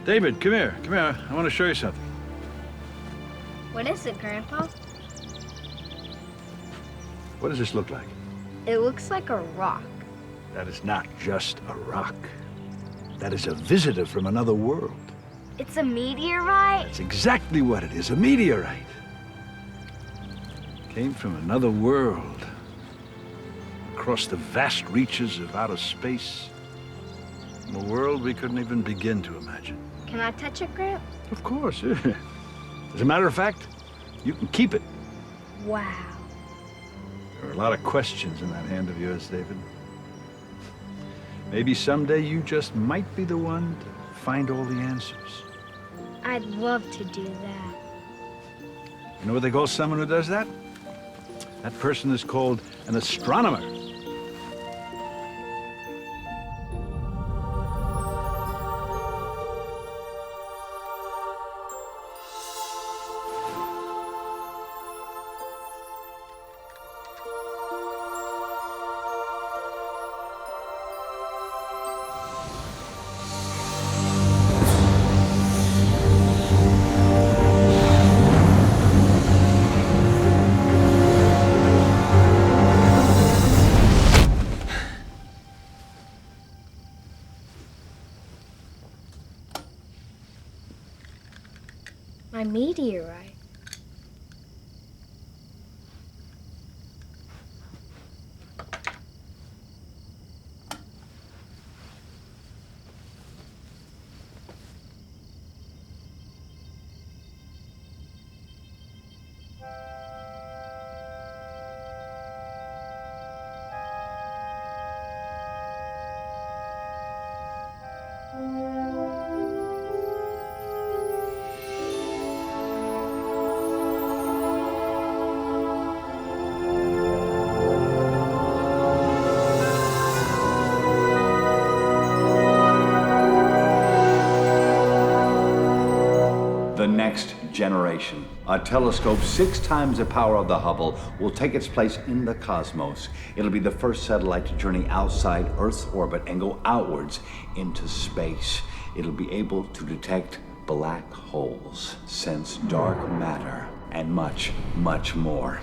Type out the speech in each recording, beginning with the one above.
David, come here. Come here. I want to show you something. What is it, Grandpa? What does this look like? It looks like a rock. That is not just a rock. That is a visitor from another world. It's a meteorite? That's exactly what it is, a meteorite. Came from another world. Across the vast reaches of outer space. From a world we couldn't even begin to imagine. Can I touch it, Gramp? Of course, yeah. As a matter of fact, you can keep it. Wow. There are a lot of questions in that hand of yours, David. Maybe someday you just might be the one to find all the answers. I'd love to do that. You know what they call someone who does that? That person is called an astronomer. My meteorite. The next generation. A telescope 6 times the power of the Hubble will take its place in the cosmos. It'll be the first satellite to journey outside Earth's orbit and go outwards into space. It'll be able to detect black holes, sense dark matter, and much, much more.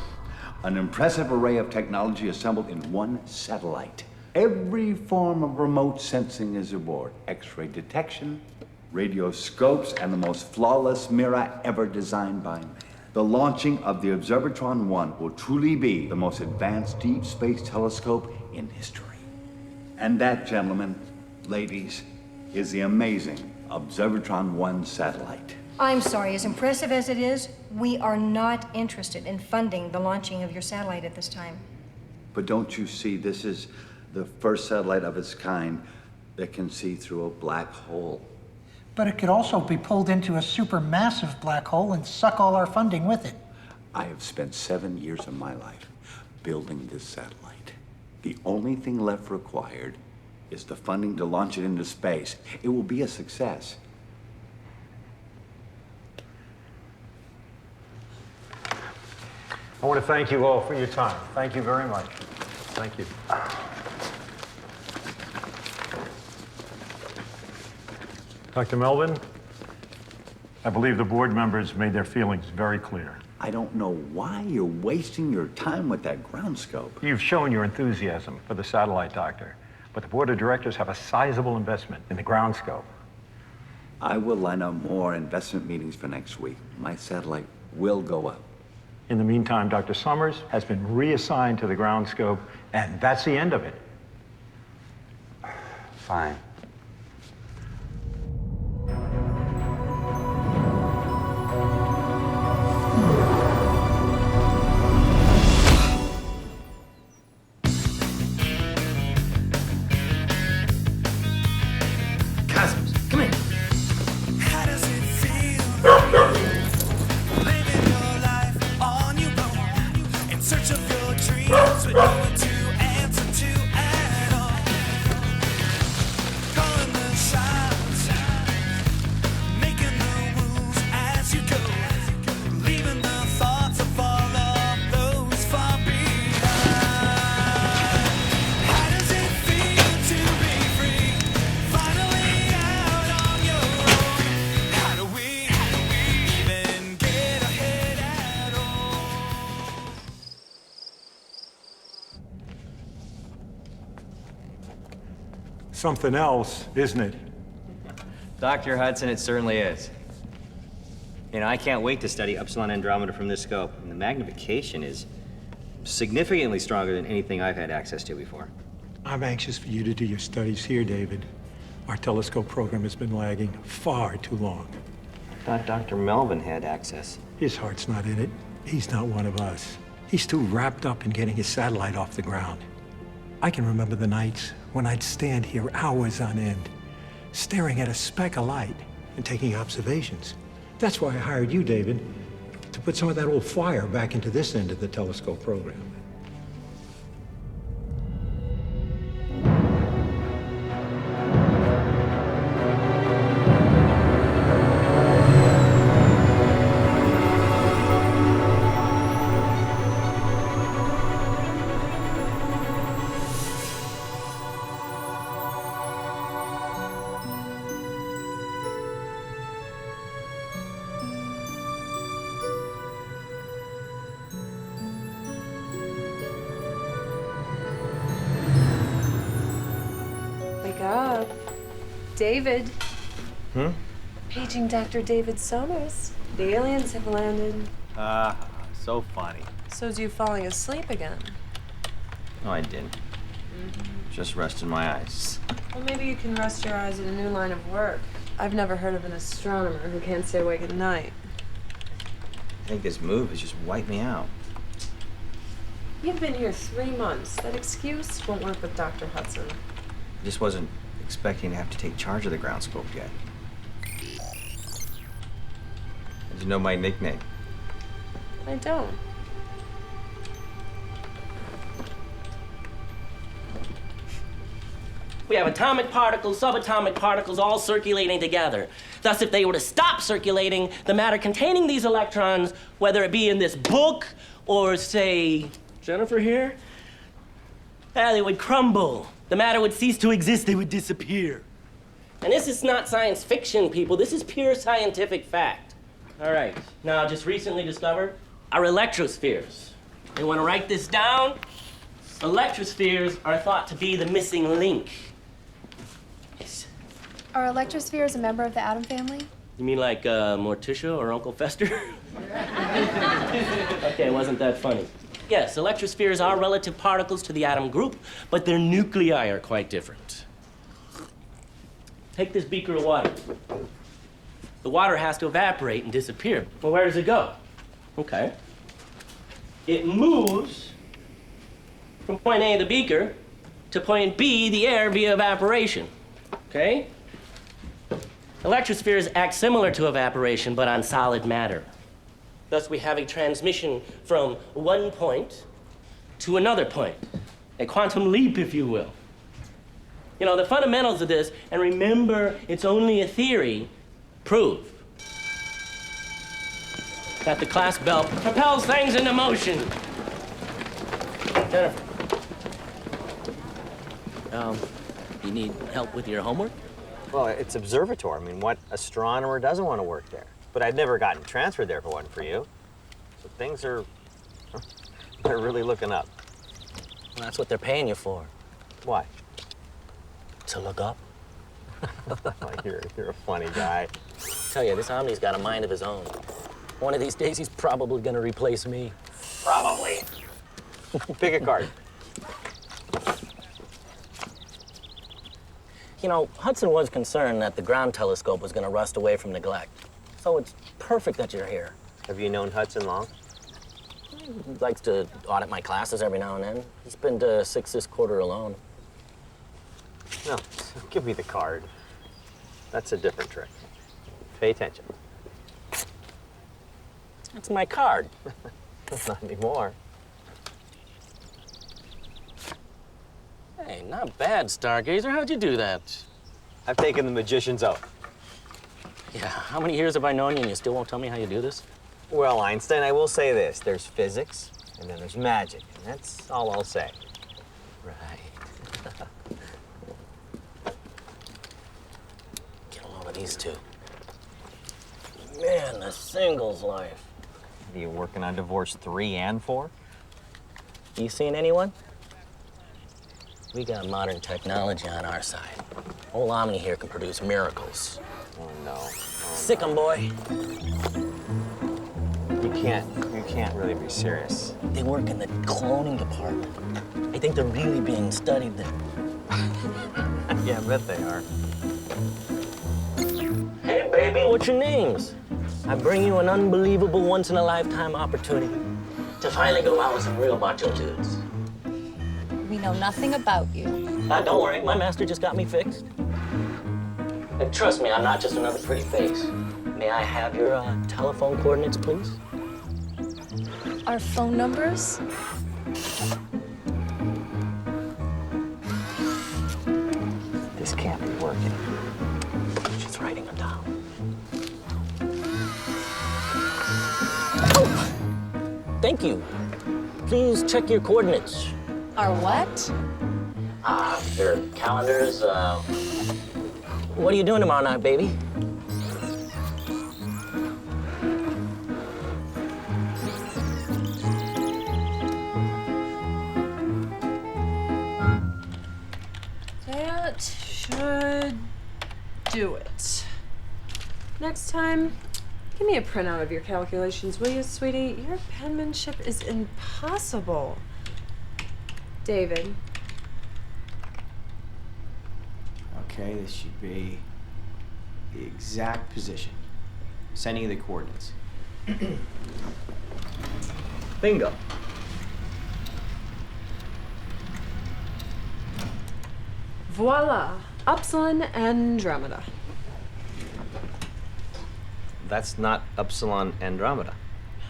An impressive array of technology assembled in one satellite. Every form of remote sensing is aboard. X-ray detection, radioscopes, and the most flawless mirror ever designed by man. The launching of the Observatron 1 will truly be the most advanced deep space telescope in history. And that, gentlemen, ladies, is the amazing Observatron 1 satellite. I'm sorry, as impressive as it is, we are not interested in funding the launching of your satellite at this time. But don't you see, this is the first satellite of its kind that can see through a black hole. But it could also be pulled into a supermassive black hole and suck all our funding with it. I have spent 7 years of my life building this satellite. The only thing left required is the funding to launch it into space. It will be a success. I want to thank you all for your time. Thank you very much. Thank you. Dr. Melvin, I believe the board members made their feelings very clear. I don't know why you're wasting your time with that ground scope. You've shown your enthusiasm for the satellite, Doctor, but the board of directors have a sizable investment in the ground scope. I will line up more investment meetings for next week. My satellite will go up. In the meantime, Dr. Summers has been reassigned to the ground scope, and that's the end of it. Fine. Cosmos, come here. How does it feel living your life on your own in search of your dreams with no one to answer to at all? Calling the shots, making the rules as you go, leaving the thoughts of all of those far behind. How does it feel to be free? Finally out on your own. How do we even get ahead at all? Something else, isn't it? Dr. Hudson, it certainly is. You know, I can't wait to study Upsilon Andromeda from this scope. And the magnification is significantly stronger than anything I've had access to before. I'm anxious for you to do your studies here, David. Our telescope program has been lagging far too long. I thought Dr. Melvin had access. His heart's not in it. He's not one of us. He's too wrapped up in getting his satellite off the ground. I can remember the nights when I'd stand here hours on end, staring at a speck of light and taking observations. That's why I hired you, David, to put some of that old fire back into this end of the telescope program. Wake up. David. Paging Dr. David Summers. The aliens have landed. So funny. So's you falling asleep again. No, I didn't. Just resting my eyes. Well, maybe you can rest your eyes in a new line of work. I've never heard of an astronomer who can't stay awake at night. I think this move has just wiped me out. You've been here 3 months. That excuse won't work with Dr. Hudson. I just wasn't expecting to have to take charge of the ground scope yet. Did you know my nickname? I don't. We have atomic particles, subatomic particles all circulating together. Thus, if they were to stop circulating, the matter containing these electrons, whether it be in this book or, say, Jennifer here, they would crumble. The matter would cease to exist, they would disappear. And this is not science fiction, people. This is pure scientific fact. All right, now just recently discovered are electrospheres. You want to write this down? Electrospheres are thought to be the missing link. Yes. Are electrospheres a member of the atom family? You mean like Morticia or Uncle Fester? Okay, wasn't that funny? Yes, electrospheres are relative particles to the atom group, but their nuclei are quite different. take this beaker of water. The water has to evaporate and disappear. Well, where does it go? Okay. It moves from point A, the beaker, to point B, the air, via evaporation. Okay? Electrospheres act similar to evaporation, but on solid matter. Thus, we have a transmission from one point to another point. A quantum leap, if you will. You know, the fundamentals of this, and remember, it's only a theory, prove that the clasp belt propels things into motion. Jennifer. You need help with your homework? Well, it's observatory. I mean, what astronomer doesn't want to work there? But I'd never gotten transferred there if it wasn't for you. So things are, they're really looking up. Well, that's what they're paying you for. Why? To look up. You're a funny guy. I tell you, this Omni's got a mind of his own. One of these days, he's probably gonna replace me. Probably. Pick a card. You know, Hudson was concerned that the ground telescope was gonna rust away from neglect. So it's perfect that you're here. Have you known Hudson long? He likes to audit my classes every now and then. He's been to 6 this quarter alone. No, give me the card. That's a different trick. Pay attention. That's my card. Not anymore. Hey, not bad, Stargazer. How'd you do that? I've taken the magician's oath. Yeah, how many years have I known you and you still won't tell me how you do this? Well, Einstein, I will say this. There's physics, and then there's magic, and that's all I'll say. Right. Get a load of these two. Man, the singles life. Are you working on divorce 3 and 4? You seen anyone? We got modern technology on our side. Old Omni here can produce miracles. Oh, no. Sick 'em, boy. You can't really be serious. They work in the cloning department. I think they're really being studied there. Yeah, I bet they are. Hey, baby, what's your names? I bring you an unbelievable once-in-a-lifetime opportunity to finally go out with some real macho dudes. We know nothing about you. Don't worry, my master just got me fixed. And trust me, I'm not just another pretty face. May I have your telephone coordinates, please? Our phone numbers? This can't be working. She's writing them down. Thank you. Please check your coordinates. Our what? Their calendars. What are you doing tomorrow night, baby? That should do it. Next time, give me a printout of your calculations, will you, sweetie? Your penmanship is impossible. David. Okay, this should be the exact position. Sending you the coordinates. Bingo. Voila, Upsilon Andromeda. That's not Upsilon Andromeda.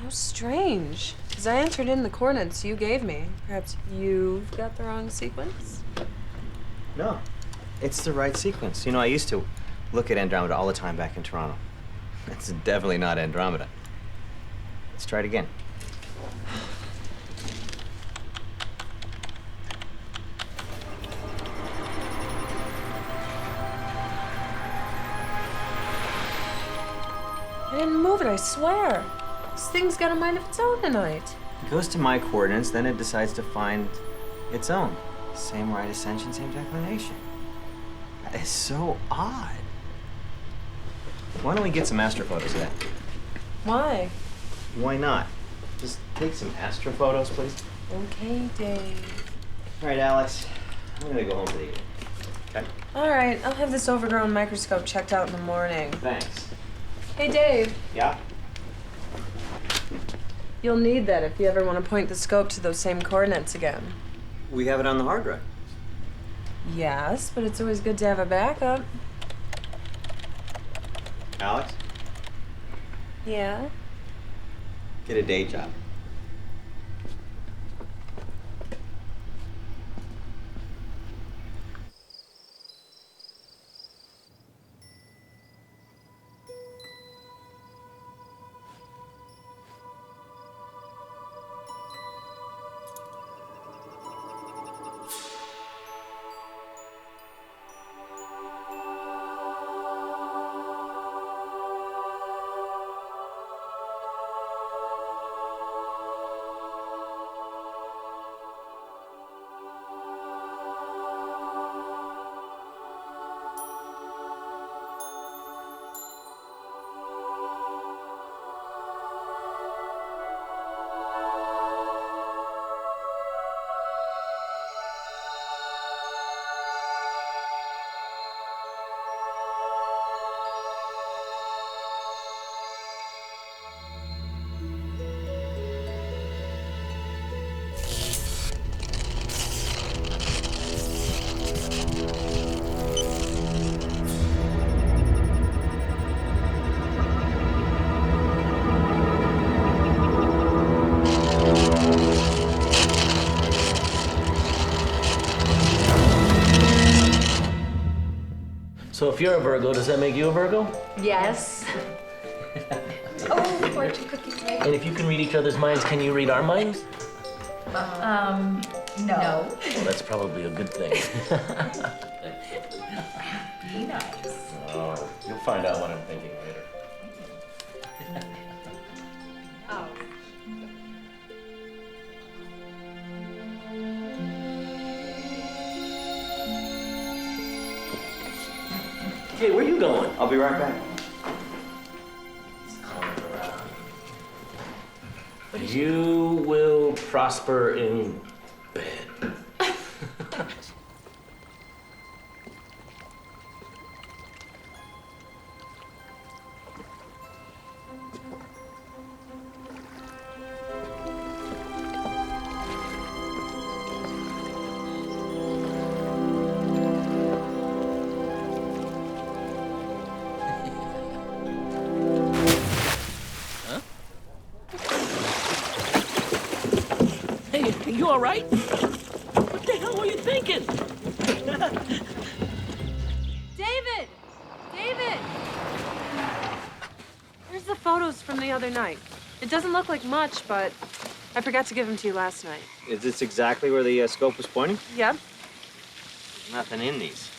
How strange. Because I entered in the coordinates you gave me. Perhaps you've got the wrong sequence? No, it's the right sequence. You know, I used to look at Andromeda all the time back in Toronto. It's definitely not Andromeda. Let's try it again. I didn't move it, I swear. This thing's got a mind of its own tonight. It goes to my coordinates, then it decides to find its own. Same right ascension, same declination. That is so odd. Why don't we get some astrophotos of that? Why? Why not? Just take some astrophotos, please. Okay, Dave. All right, Alex. I'm gonna go home for the evening. Okay. All right, I'll have this overgrown microscope checked out in the morning. Thanks. Hey, Dave. Yeah? You'll need that if you ever want to point the scope to those same coordinates again. We have it on the hard drive. Yes, but it's always good to have a backup. Alex, Yeah? get a day job. So if you're a Virgo, does that make you a Virgo? Yes. Oh, fortune cookies made. And if you can read each other's minds, can you read our minds? No. Well, that's probably a good thing. Be nice. Oh, you'll find out what I'm thinking later. Oh. Hey, where you going? I'll be right back. You will prosper in bed. Hey, you all right? What the hell were you thinking? David! David! Here's the photos from the other night. It doesn't look like much, but I forgot to give them to you last night. Is this exactly where the scope was pointing? Yep. There's nothing in these.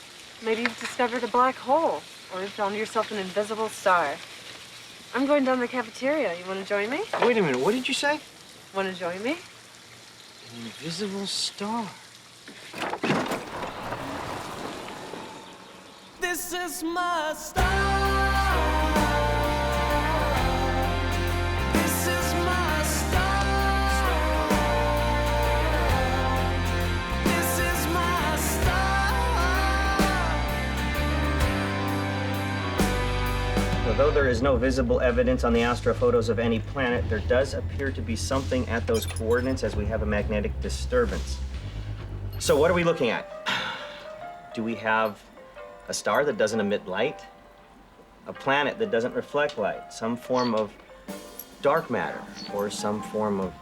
Maybe you've discovered a black hole, or you found yourself an invisible star. I'm going down to the cafeteria. You want to join me? Wait a minute, what did you say? Want to join me? An invisible star. This is my star. This is my star. This is my star. Although there is no visible evidence on the astrophotos of any planet, there does appear to be something at those coordinates as we have a magnetic disturbance. So what are we looking at? Do we have a star that doesn't emit light? A planet that doesn't reflect light? Some form of dark matter or some form of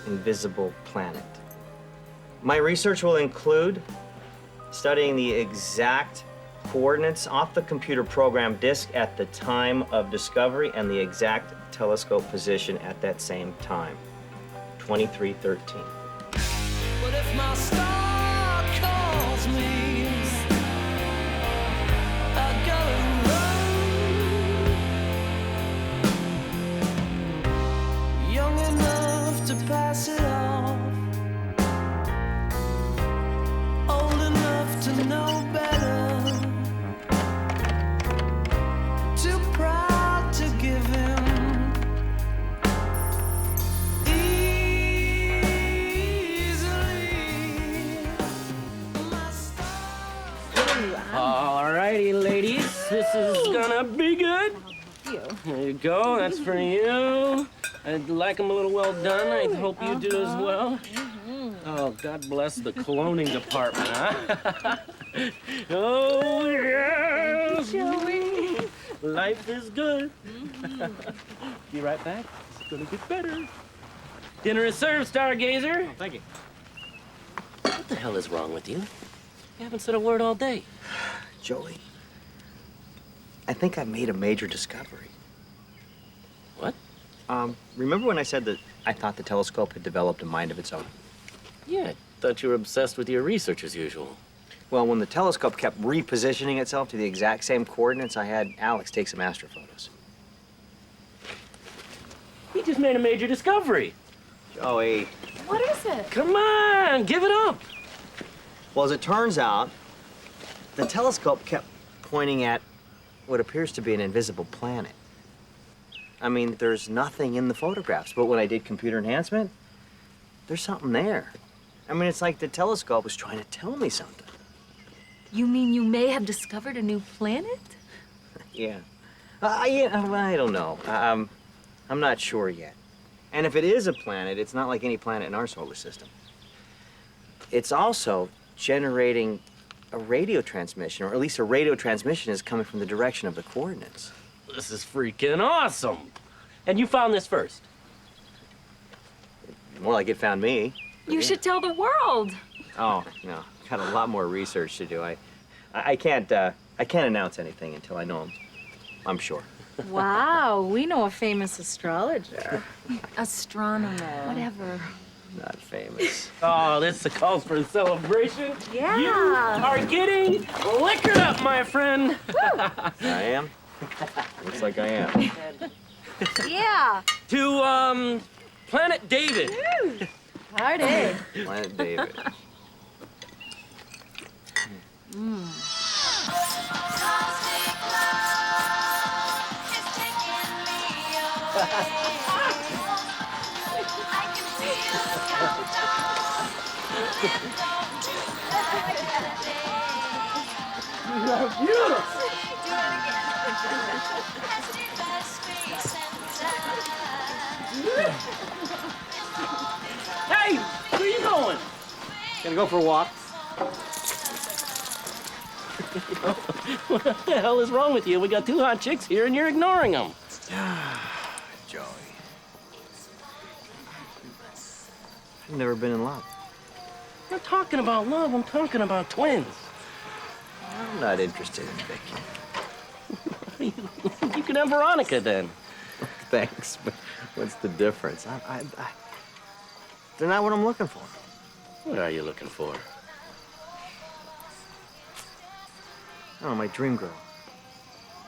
invisible planet? My research will include studying the exact coordinates off the computer program disk at the time of discovery and the exact telescope position at that same time, 2313. What if my star calls me? I gotta run. Young enough to pass it off. Old enough to know better. Too proud to give him easily. My star. Ooh, I This is gonna be good. You. There you go. That's for you. I'd like them a little well done. I hope you do as well. Oh, God bless the cloning department, huh? Oh, yes. Joey. Life is good. Be right back. It's gonna get better. Dinner is served, Stargazer. Oh, thank you. What the hell is wrong with you? You haven't said a word all day. Joey, I think I made a major discovery. What? Remember when I said that I thought the telescope had developed a mind of its own? Yeah, I thought you were obsessed with your research as usual. Well, when the telescope kept repositioning itself to the exact same coordinates, I had Alex take some astrophotos. You just made a major discovery. Joey. What is it? Come on, give it up. Well, as it turns out, the telescope kept pointing at what appears to be an invisible planet. I mean, there's nothing in the photographs, but when I did computer enhancement, there's something there. I mean, it's like the telescope was trying to tell me something. You mean you may have discovered a new planet? Yeah. Yeah, I don't know. I'm not sure yet. And if it is a planet, it's not like any planet in our solar system. It's also generating a radio transmission, or at least a radio transmission is coming from the direction of the coordinates. This is freaking awesome. And you found this first? More like it found me. You should tell the world. Oh, no. Got a lot more research to do. I can't announce anything until I know I'm sure. Wow, we know a famous astrologer. Astronomer. Whatever. Not famous. Oh, this calls for a celebration. Yeah. You are getting liquored up, my friend. I am? Looks like I am. Yeah. To, Planet David. Party. Planet David. Beautiful. Hey, where you going? Gonna go for a walk. What the hell is wrong with you? We got two hot chicks here and you're ignoring them. Joey. I've never been in love. I'm not talking about love, I'm talking about twins. I'm not interested in Vicky. You can have Veronica then. Thanks, but what's the difference? They're not what I'm looking for. What are you looking for? Oh, my dream girl.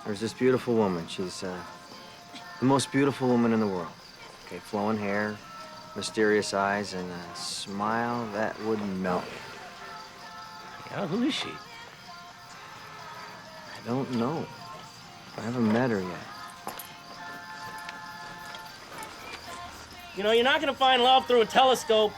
There's this beautiful woman. She's the most beautiful woman in the world. Okay, flowing hair, mysterious eyes, and a smile that would melt me. Yeah, who is she? I don't know. I haven't met her yet. You know, you're not gonna find love through a telescope.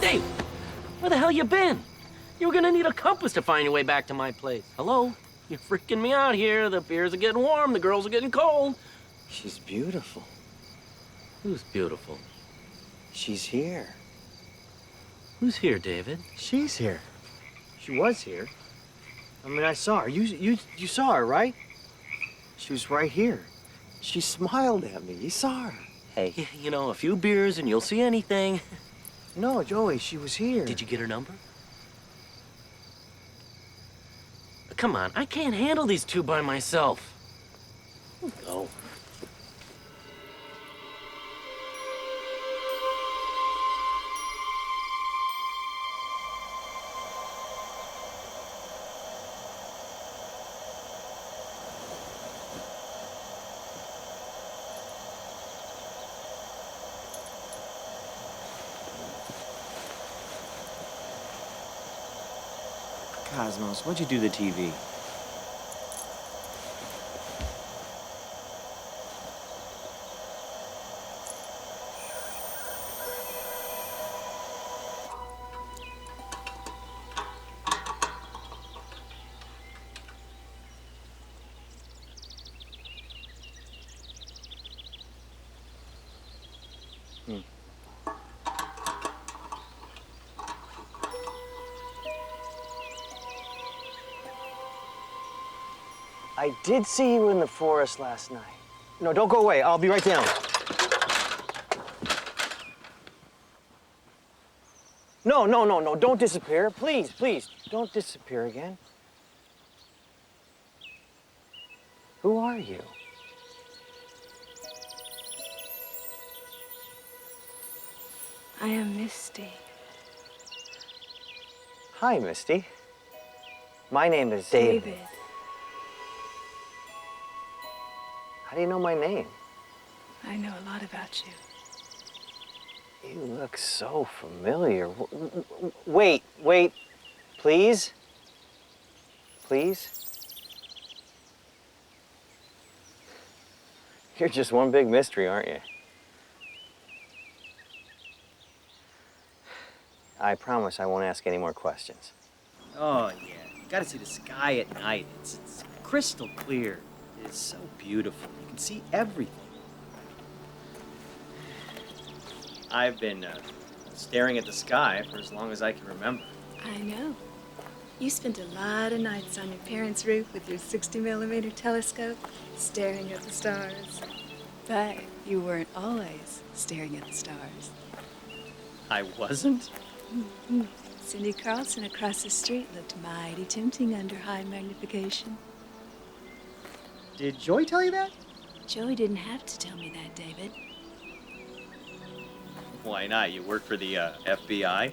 Hey, where the hell you been? You were gonna need a compass to find your way back to my place. Hello? You're freaking me out here. The beers are getting warm, the girls are getting cold. She's beautiful. Who's beautiful? She's here. Who's here, David? She's here. She was here. I mean, I saw her. You saw her, right? She was right here. She smiled at me. You saw her. Hey, you know, a few beers and you'll see anything. No, Joey, she was here. Did you get her number? Come on, I can't handle these two by myself. Oh. Cosmos, what'd you do to the TV? I did see you in the forest last night. No, don't go away. I'll be right down. No, no, no, no. Don't disappear. Please, please. Don't disappear again. Who are you? I am Misty. Hi, Misty. My name is David. How do you know my name? I know a lot about you. You look so familiar. Wait, wait. Please? Please? You're just one big mystery, aren't you? I promise I won't ask any more questions. Oh, yeah. You gotta see the sky at night. It's crystal clear. It's so beautiful. You can see everything. I've been staring at the sky for as long as I can remember. I know. You spent a lot of nights on your parents' roof with your 60mm telescope, staring at the stars. But you weren't always staring at the stars. I wasn't? Mm-hmm. Cindy Carlson across the street looked mighty tempting under high magnification. Did Joey tell you that? Joey didn't have to tell me that, David. Why not? You work for the FBI?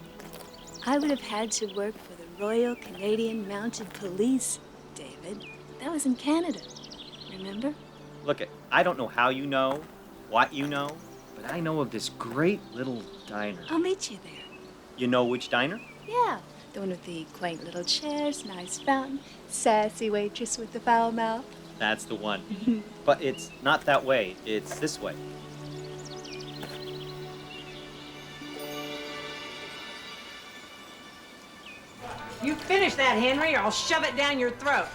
I would have had to work for the Royal Canadian Mounted Police, David. That was in Canada, remember? Look, I don't know how you know, what you know, but I know of this great little diner. I'll meet you there. You know which diner? Yeah, the one with the quaint little chairs, nice fountain, sassy waitress with the foul mouth. That's the one. But it's not that way. It's this way. You finish that, Henry, or I'll shove it down your throat.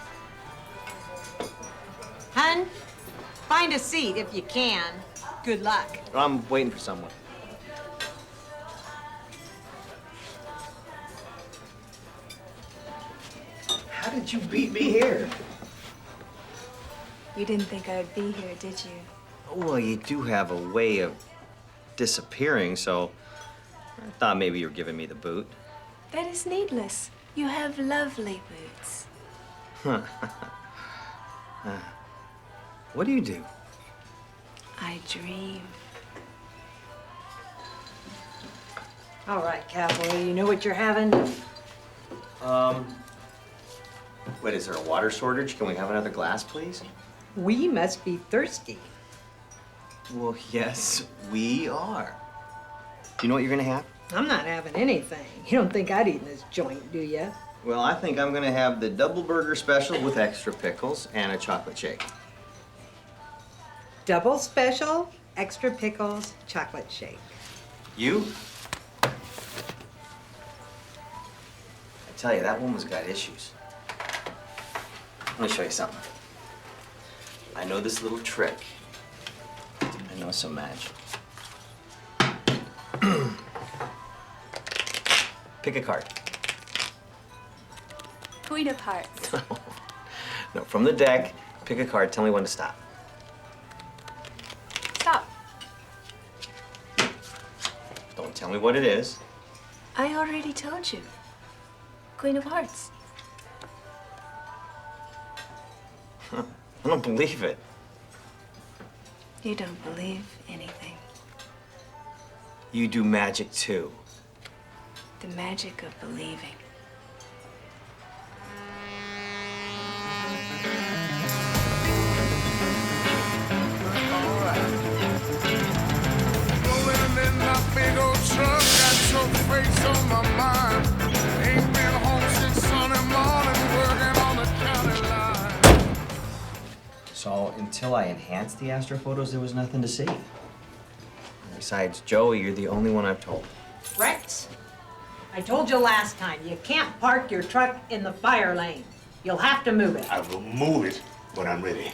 Hun, find a seat if you can. Good luck. I'm waiting for someone. How did you beat me here? You didn't think I'd be here, did you? Well, you do have a way of disappearing, so I thought maybe you were giving me the boot. That is needless. You have lovely boots. What do you do? I dream. All right, cowboy, you know what you're having? What, is there a water shortage? Can we have another glass, please? We must be thirsty. Well, yes, we are. Do you know what you're gonna have? I'm not having anything. You don't think I'd eat in this joint, do you? Well, I think I'm gonna have the double burger special with extra pickles and a chocolate shake. Double special, extra pickles, chocolate shake. You? I tell you, that woman's got issues. Let me show you something. I know this little trick. I know some magic. Pick a card. Queen of Hearts. No, from the deck, pick a card. Tell me when to stop. Stop. Don't tell me what it is. I already told you. Queen of Hearts. I don't believe it. You don't believe anything. You do magic too. The magic of believing. Rolling in that big old truck, got your face on my mind. Ain't been home since Sunday morning, working on the county line. So until I enhanced the astro photos, there was nothing to see. Besides Joey, you're the only one I've told. Rex, I told you last time, you can't park your truck in the fire lane. You'll have to move it. I will move it when I'm ready.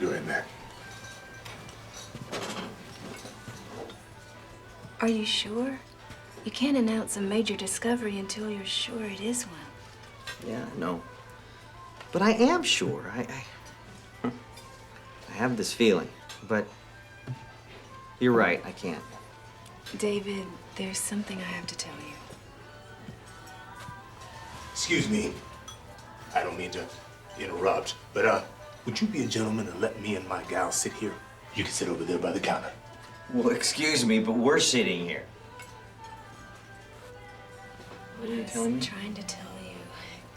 Go ahead, Mac. Are you sure? You can't announce a major discovery until you're sure it is one. Yeah, no. But I am sure. I have this feeling. But you're right, I can't. David, there's something I have to tell you. Excuse me. I don't mean to interrupt, but would you be a gentleman and let me and my gal sit here? You can sit over there by the counter. Well, excuse me, but we're sitting here. What are you telling me? Trying to tell you.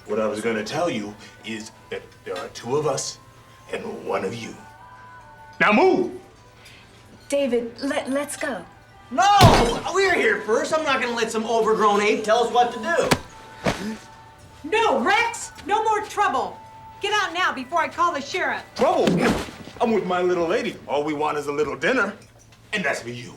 What I was going to tell you is that there are two of us and one of you. Now move! David, let's go. No! We're here first. I'm not gonna let some overgrown ape tell us what to do. No, Rex, no more trouble. Get out now before I call the sheriff. Trouble? I'm with my little lady. All we want is a little dinner, and that's for you.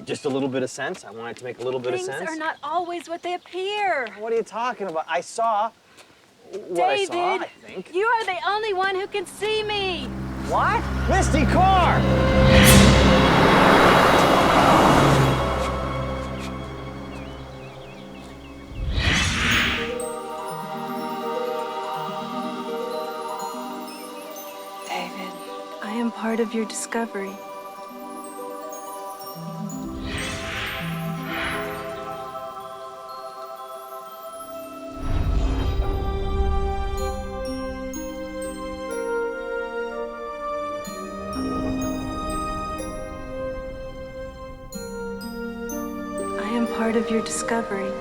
Just a little bit of sense. I want it to make a little bit of sense. Things are not always what they appear. What are you talking about? I saw what I saw, I think. You are the only one who can see me. What? Misty, car! David, I am part of your discovery. Part of your discovery.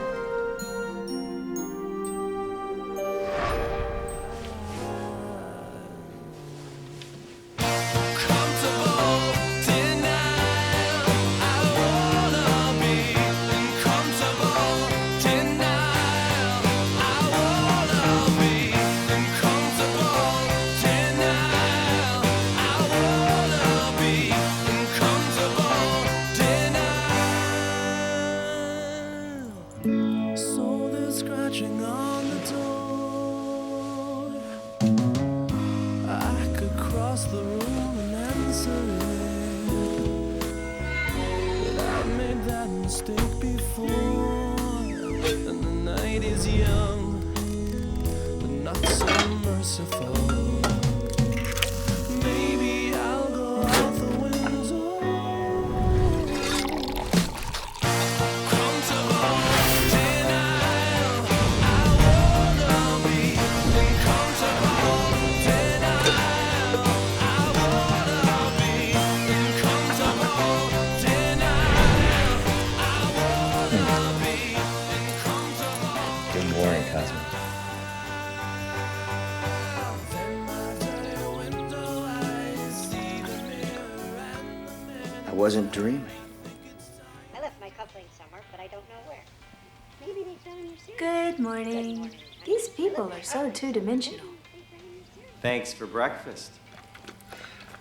wasn't dreaming. I left my cufflinks somewhere, but I don't know where. Maybe they fell in your cereal. Good morning. These people are so two-dimensional. Thanks for breakfast.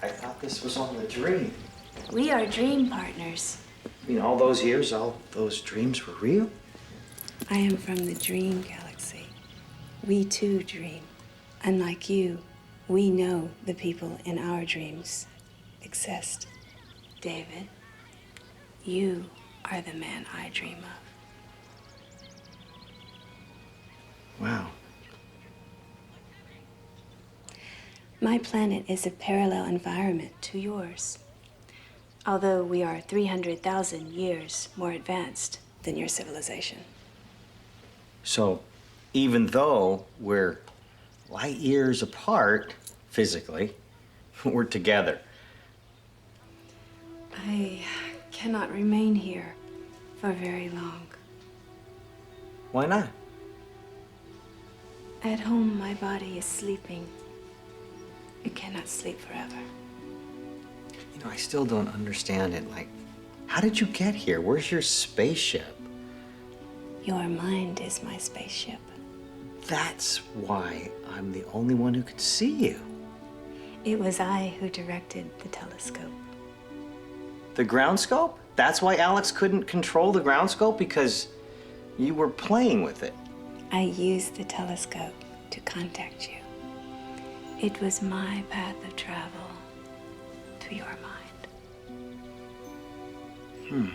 I thought this was all a dream. We are dream partners. You know, all those years, all those dreams were real? I am from the dream galaxy. We too dream. Unlike you, we know the people in our dreams exist. David, you are the man I dream of. Wow. My planet is a parallel environment to yours. Although we are 300,000 years more advanced than your civilization. So, even though we're light years apart, physically, we're together. I cannot remain here for very long. Why not? At home, my body is sleeping. It cannot sleep forever. You know, I still don't understand it. Like, how did you get here? Where's your spaceship? Your mind is my spaceship. That's why I'm the only one who could see you. It was I who directed the telescope. The ground scope? That's why Alex couldn't control the ground scope? Because you were playing with it. I used the telescope to contact you. It was my path of travel to your mind.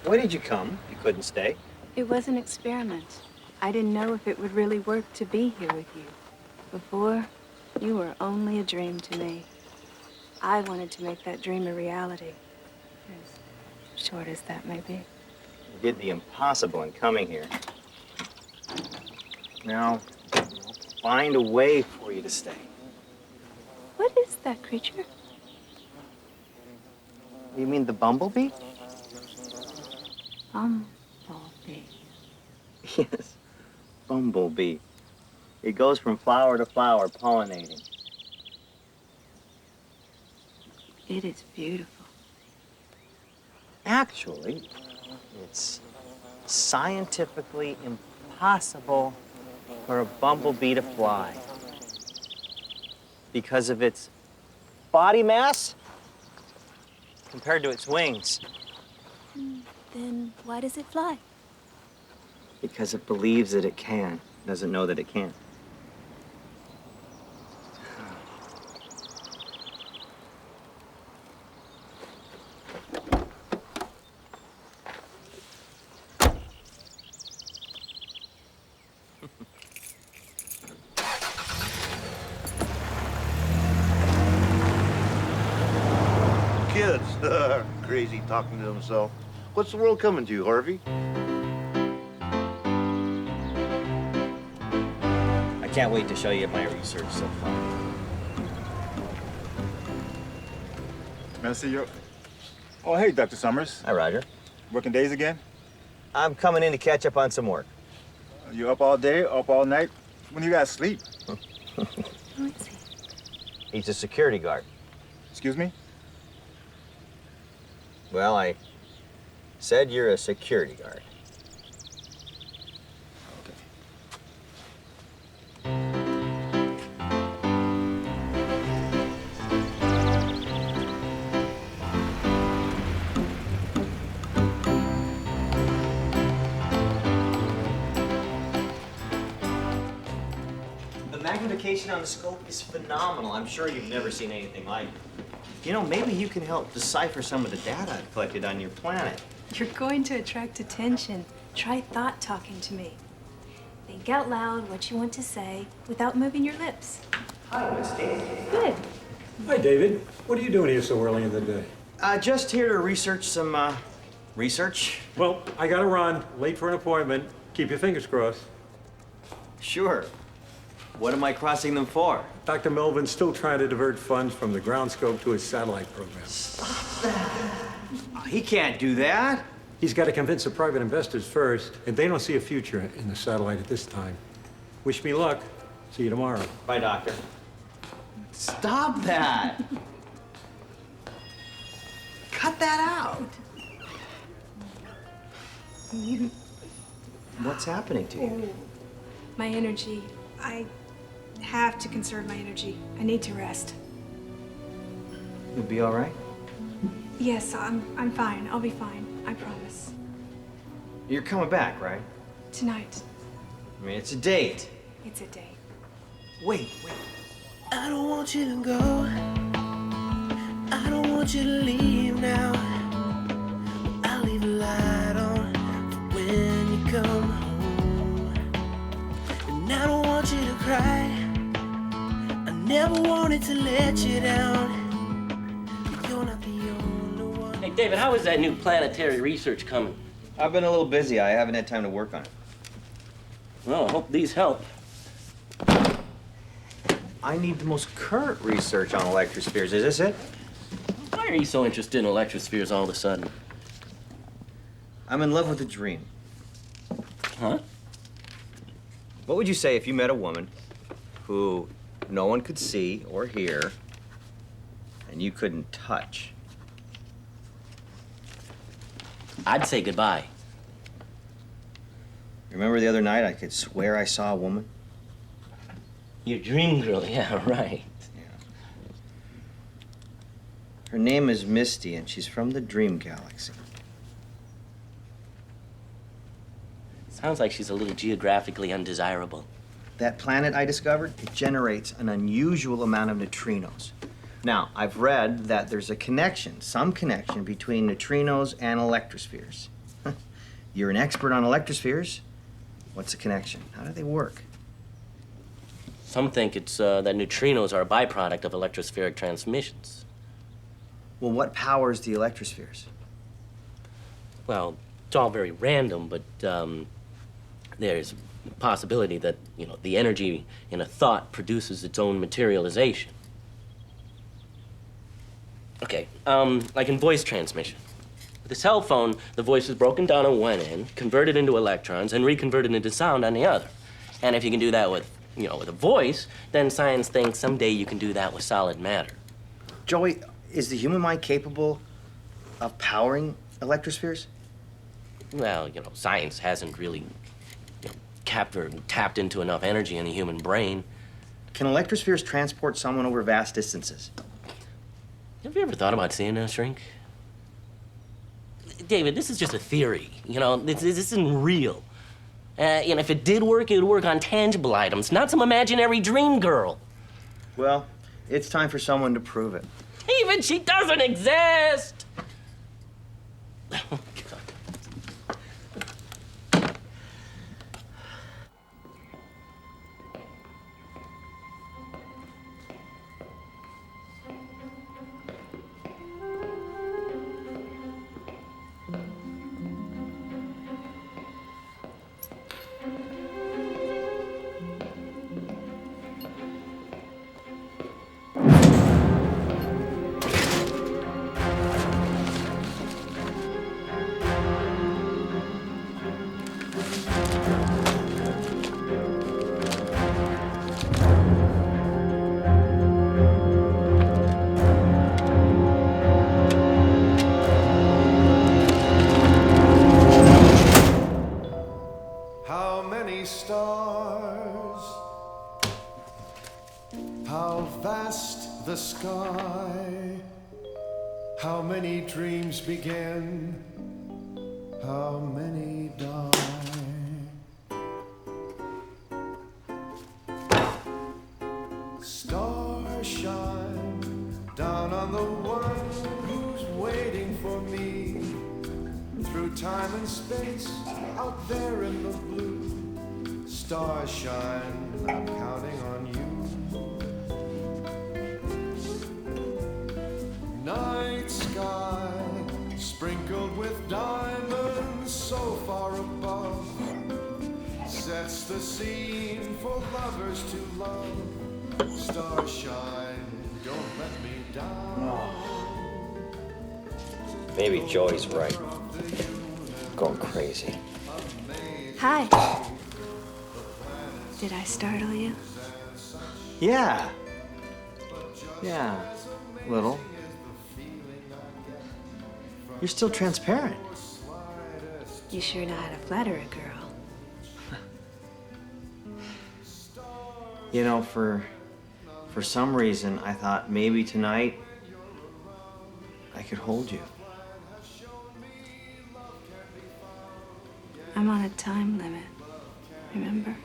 Why did you come? You couldn't stay. It was an experiment. I didn't know if it would really work to be here with you. Before, you were only a dream to me. I wanted to make that dream a reality, as short as that may be. You did the impossible in coming here. Now, I'll find a way for you to stay. What is that creature? You mean the bumblebee? Bumblebee. Yes, bumblebee. It goes from flower to flower, pollinating. It is beautiful. Actually, it's scientifically impossible for a bumblebee to fly because of its body mass compared to its wings. Then why does it fly? Because it believes that it can, doesn't know that it can't. Kids, crazy talking to himself. What's the world coming to, Harvey? I can't wait to show you my research so far. May I see your... Oh, hey, Dr. Summers. Hi, Roger. Working days again? I'm coming in to catch up on some work. You up all day, up all night? When you guys sleep? Who is he? He's a security guard. Excuse me? Well, I said you're a security guard. The magnification on the scope is phenomenal. I'm sure you've never seen anything like it. You know, maybe you can help decipher some of the data I've collected on your planet. You're going to attract attention. Try thought talking to me. Think out loud what you want to say without moving your lips. Hi, Misty. Good. Hi, David. What are you doing here so early in the day? Just here to research some, research. Well, I gotta run. Late for an appointment. Keep your fingers crossed. Sure. What am I crossing them for? Dr. Melvin's still trying to divert funds from the ground scope to his satellite program. He can't do that. He's got to convince the private investors first, and they don't see a future in the satellite at this time. Wish me luck. See you tomorrow. Bye, Doctor. Stop that. that out. What's happening to you? Oh, my energy. I have to conserve my energy. I need to rest. You'll be all right? Yes, I'm fine. I'll be fine. I promise. You're coming back, right? Tonight. I mean, it's a date. It's a date. Wait. I don't want you to go. I don't want you to leave now. I'll leave a light on for when you come home. And I don't want you to cry. I never wanted to let you down. But you're not the only one. Hey, David, how is that new planetary research coming? I've been a little busy. I haven't had time to work on it. Well, I hope these help. I need the most current research on electrospheres. Is this it? Why are you so interested in electrospheres all of a sudden? I'm in love with a dream. Huh? What would you say if you met a woman who no one could see or hear and you couldn't touch? I'd say goodbye. Remember the other night I could swear I saw a woman? Your dream girl, yeah, right. Her name is Misty, and she's from the Dream Galaxy. Sounds like she's a little geographically undesirable. That planet I discovered, it generates an unusual amount of neutrinos. Now, I've read that there's a connection, some connection between neutrinos and electrospheres. You're an expert on electrospheres. What's the connection? How do they work? Some think it's that neutrinos are a byproduct of electrospheric transmissions. Well, what powers the electrospheres? Well, it's all very random, but there's a possibility that, the energy in a thought produces its own materialization. Okay, like in voice transmission. With a cell phone, the voice is broken down on one end, converted into electrons, and reconverted into sound on the other. And if you can do that with a voice, then science thinks someday you can do that with solid matter. Joey, is the human mind capable of powering electrospheres? Well, science hasn't really tapped into enough energy in the human brain. Can electrospheres transport someone over vast distances? Have you ever thought about seeing a shrink? David, this is just a theory. This isn't real. If it did work, it would work on tangible items, not some imaginary dream girl. Well, it's time for someone to prove it. Even she doesn't exist! Stars, how vast the sky, how many dreams begin, how many die. Stars shine down on the one who's waiting for me, through time and space, out there in the blue. Stars shine, I'm counting on you. Night sky, sprinkled with diamonds so far above, sets the scene for lovers to love. Stars shine, don't let me down. Maybe Joey's right. Going crazy. Hi. Did I startle you? Yeah. Yeah, little. You're still transparent. You sure know how to flatter a girl. You know, for some reason, I thought maybe tonight I could hold you. I'm on a time limit, remember?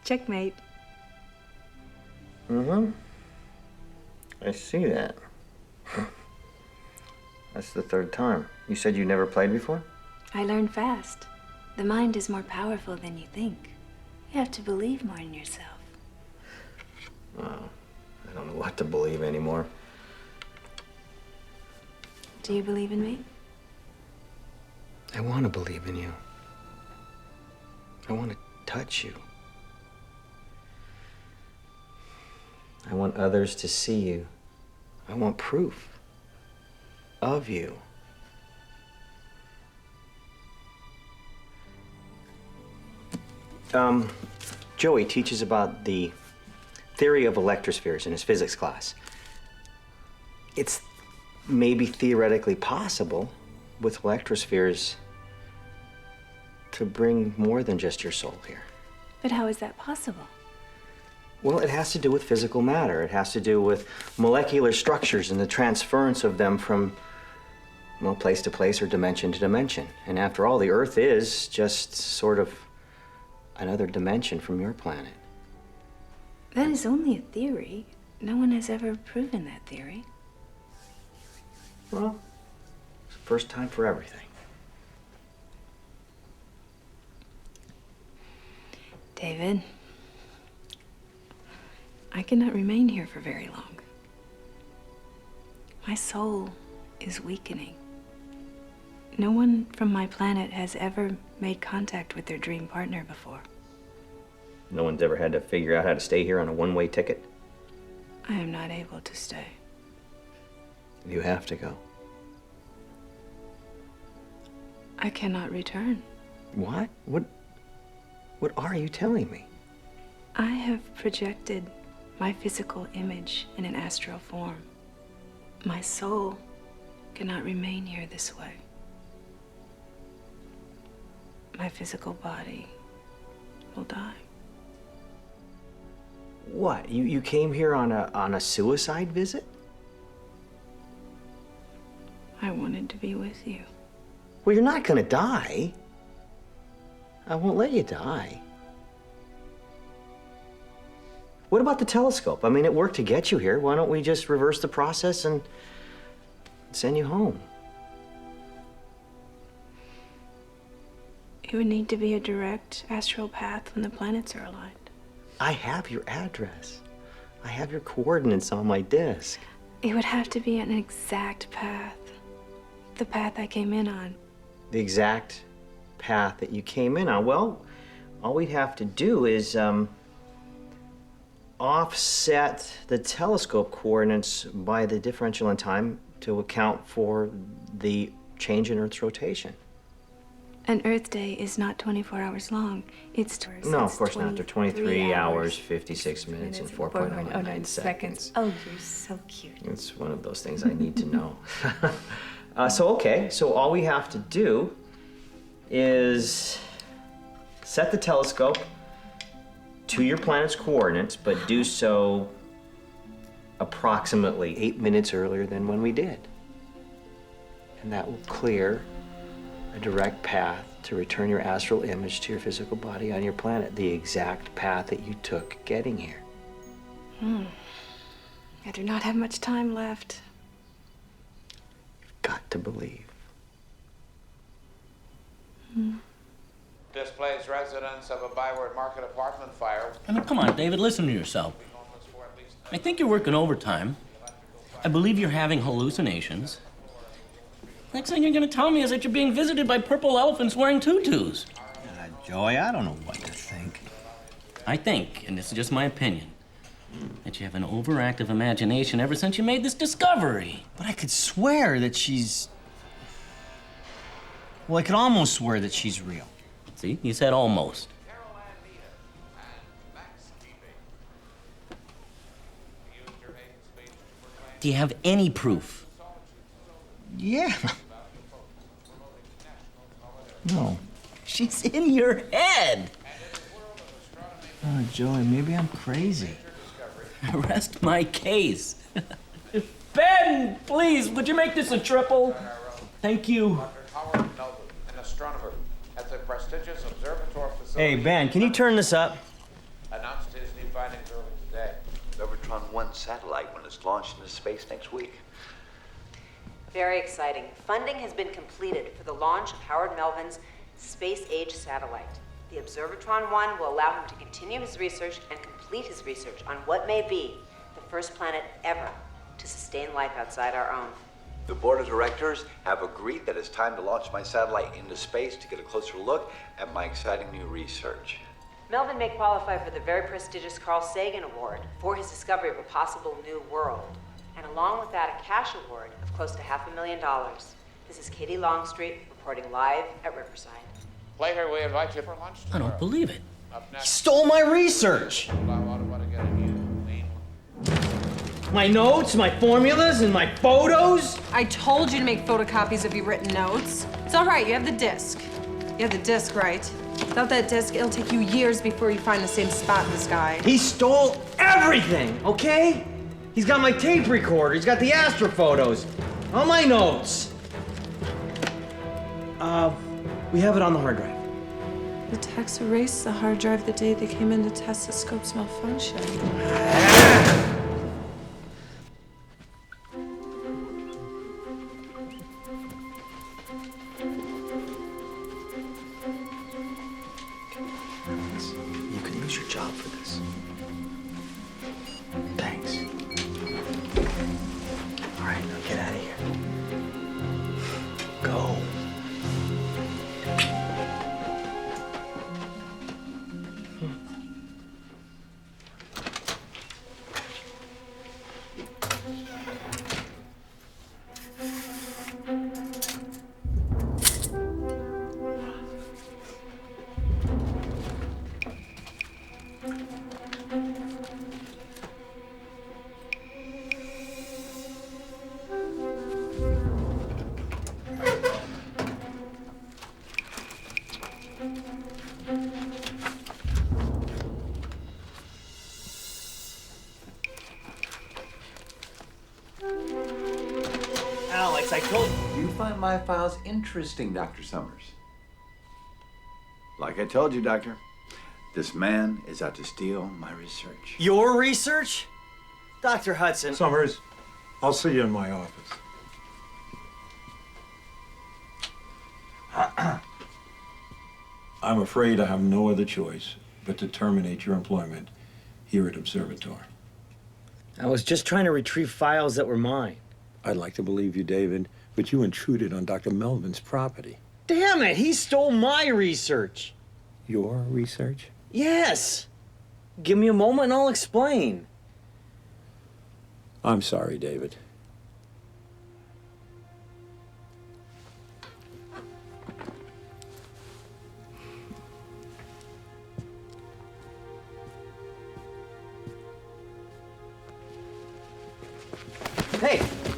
Checkmate. Mm-hmm. I see that. That's the third time. You said you never played before? I learned fast. The mind is more powerful than you think. You have to believe more in yourself. Oh, I don't know what to believe anymore. Do you believe in me? I want to believe in you. I want to touch you. I want others to see you. I want proof of you. Joey teaches about the theory of electrospheres in his physics class. It's maybe theoretically possible with electrospheres to bring more than just your soul here. But how is that possible? Well, it has to do with physical matter. It has to do with molecular structures and the transference of them from, well, place to place or dimension to dimension. And after all, the Earth is just sort of another dimension from your planet. That is only a theory. No one has ever proven that theory. Well, it's the first time for everything. David, I cannot remain here for very long. My soul is weakening. No one from my planet has ever made contact with their dream partner before. No one's ever had to figure out how to stay here on a one-way ticket? I am not able to stay. You have to go. I cannot return. What? What are you telling me? I have projected my physical image in an astral form. My soul cannot remain here this way. My physical body will die. What? You came here on a suicide visit? I wanted to be with you. Well, you're not gonna die. I won't let you die. What about the telescope? I mean, it worked to get you here. Why don't we just reverse the process and send you home? It would need to be a direct astral path when the planets are aligned. I have your address. I have your coordinates on my disk. It would have to be an exact path. The path I came in on. The exact path that you came in on. Well, all we'd have to do is offset the telescope coordinates by the differential in time to account for the change in Earth's rotation. An Earth day is not 24 hours long. It's No, of course not. They're 23 hours, 56 minutes, and 4.09 seconds. Oh, you're so cute. It's one of those things I need to know. So all we have to do is set the telescope to your planet's coordinates, but do so approximately 8 minutes earlier than when we did. And that will clear a direct path to return your astral image to your physical body on your planet, the exact path that you took getting here. I do not have much time left. Got to believe. Displays residents of a Byward Market apartment fire. I mean, come on, David, listen to yourself. I think you're working overtime. I believe you're having hallucinations. Next thing you're gonna tell me is that you're being visited by purple elephants wearing tutus. Joey, I don't know what to think. I think, and this is just my opinion, that you have an overactive imagination ever since you made this discovery. But I could swear that she's... Well, I could almost swear that she's real. See, you said almost. Do you have any proof? Yeah. No. She's in your head. Oh, Joey, maybe I'm crazy. Rest my case. Ben, please, would you make this a triple? Thank you. Howard Melvin, an astronomer at the prestigious observatory facility. Hey, Ben, can you turn this up? Announced his new findings early today. Observatron 1 satellite when it's launched into space next week. Very exciting. Funding has been completed for the launch of Howard Melvin's space-age satellite. The Observatron 1 will allow him to continue his research and complete his research on what may be the first planet ever to sustain life outside our own. The board of directors have agreed that it's time to launch my satellite into space to get a closer look at my exciting new research. Melvin may qualify for the very prestigious Carl Sagan Award for his discovery of a possible new world. And along with that, a cash award of close to $500,000. This is Katie Longstreet reporting live at Riverside. Later, we invite you for lunch I don't believe it. He stole my research. My notes, my formulas, and my photos. I told you to make photocopies of your written notes. It's all right, you have the disc. You have the disc, right? Without that disc, it'll take you years before you find the same spot in the sky. He stole everything, okay? He's got my tape recorder, he's got the astro photos, all my notes. We have it on the hard drive. The techs erased the hard drive the day they came in to test the scope's malfunction. You can lose your job for this. Thanks. All right, now get out of here. Go. Alex, I told you. You find my files interesting, Dr. Summers. Like I told you, Doctor, this man is out to steal my research. Your research? Dr. Hudson. Summers, I'll see you in my office. I'm afraid I have no other choice but to terminate your employment here at Observatory. I was just trying to retrieve files that were mine. I'd like to believe you, David, but you intruded on Dr. Melvin's property. Damn it, he stole my research. Your research? Yes. Give me a moment and I'll explain. I'm sorry, David.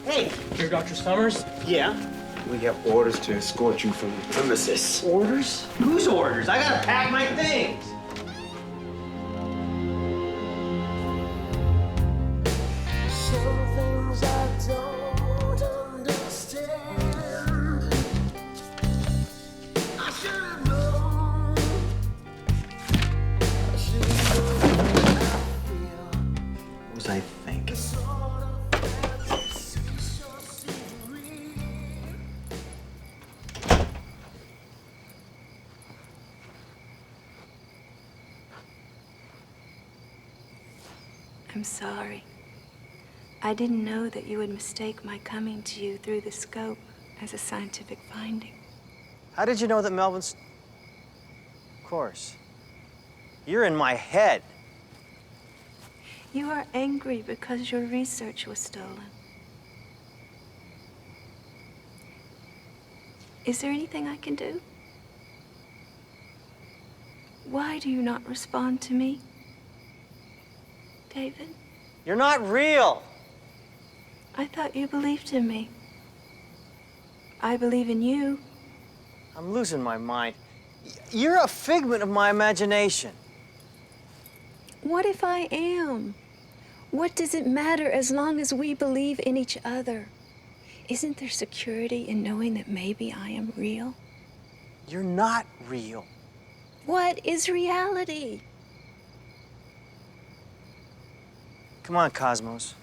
Hey, you're Dr. Summers? Yeah. We have orders to escort you from the premises. Orders? Whose orders? I gotta pack my things. So I'm sorry. I didn't know that you would mistake my coming to you through the scope as a scientific finding. How did you know that Melvin's... Of course. You're in my head. You are angry because your research was stolen. Is there anything I can do? Why do you not respond to me, David? You're not real. I thought you believed in me. I believe in you. I'm losing my mind. You're a figment of my imagination. What if I am? What does it matter as long as we believe in each other? Isn't there security in knowing that maybe I am real? You're not real. What is reality? Come on, Cosmos.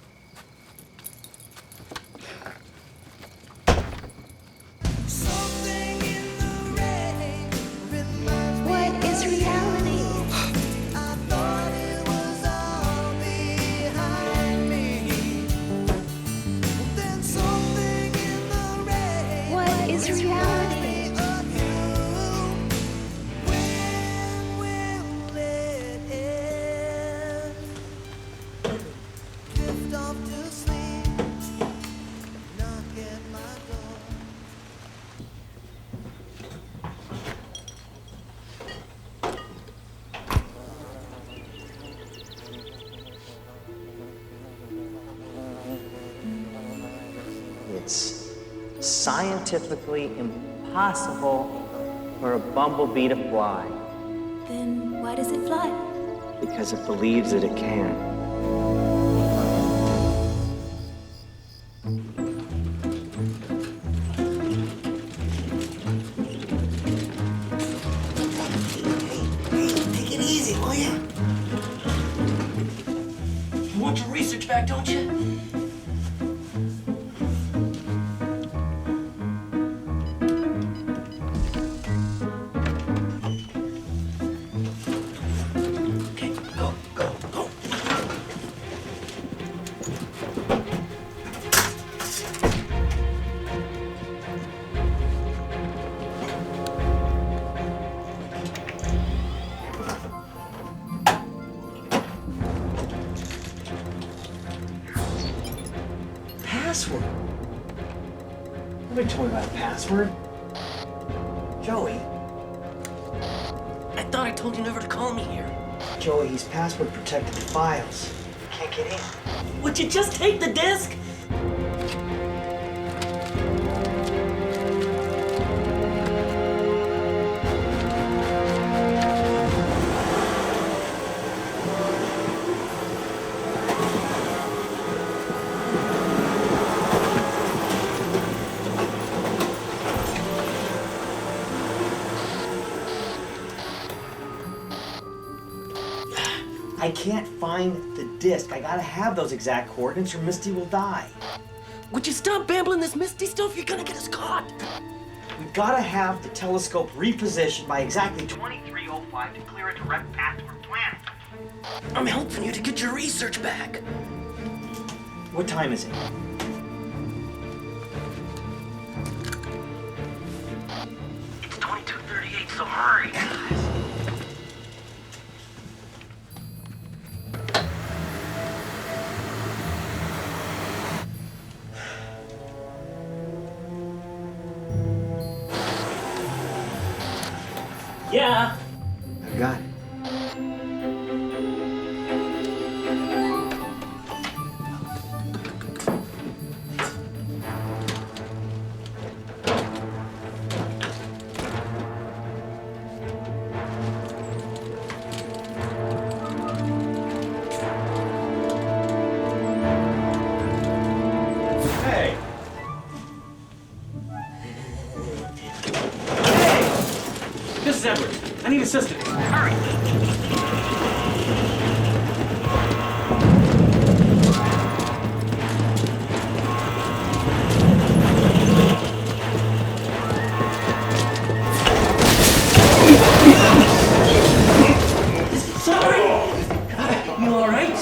What is reality? What is reality? It's scientifically impossible for a bumblebee to fly Then why does it fly? because it believes that it can. Take it easy, will ya? You want your research back, don't you? Password? Nobody told me about a password. Joey. I thought I told you never to call me here. Joey, he's password protected the files. Can't get in. Would you just take the disc? I can't find the disc. I gotta have those exact coordinates or Misty will die. Would you stop babbling this Misty stuff? You're gonna get us caught. We've gotta have the telescope repositioned by exactly 23:05 to clear a direct path to our planet. I'm helping you to get your research back. What time is it? It's 22:38, so hurry. Yeah. I've got it. Hey. This is Edward. I need assistance. Hurry. Sorry. You all right?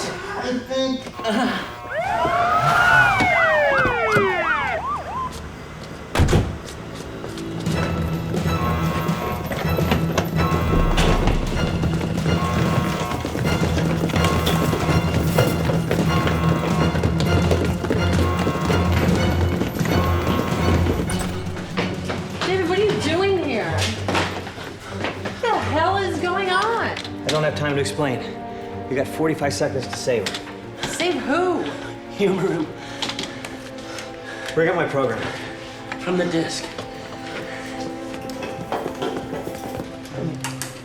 I don't have time to explain. You got 45 seconds to save him. Save who? Humor him Bring up my program. from the disc.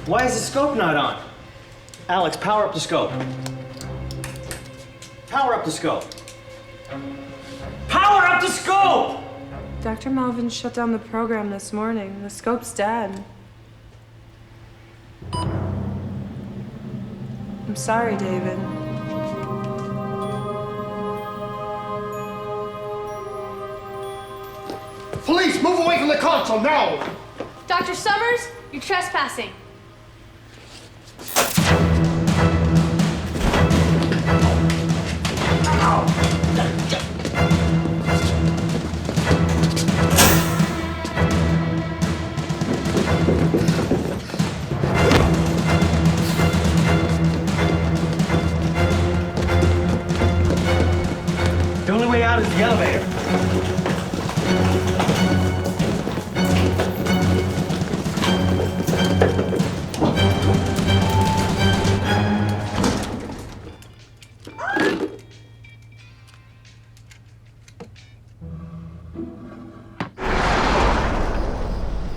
Why is the scope not on? Alex, power up the scope. Power up the scope. Power up the scope! Dr. Melvin shut down the program this morning. The scope's dead. I'm sorry, David. Police, move away from the console now! Dr. Summers, you're trespassing. The only way out is the elevator.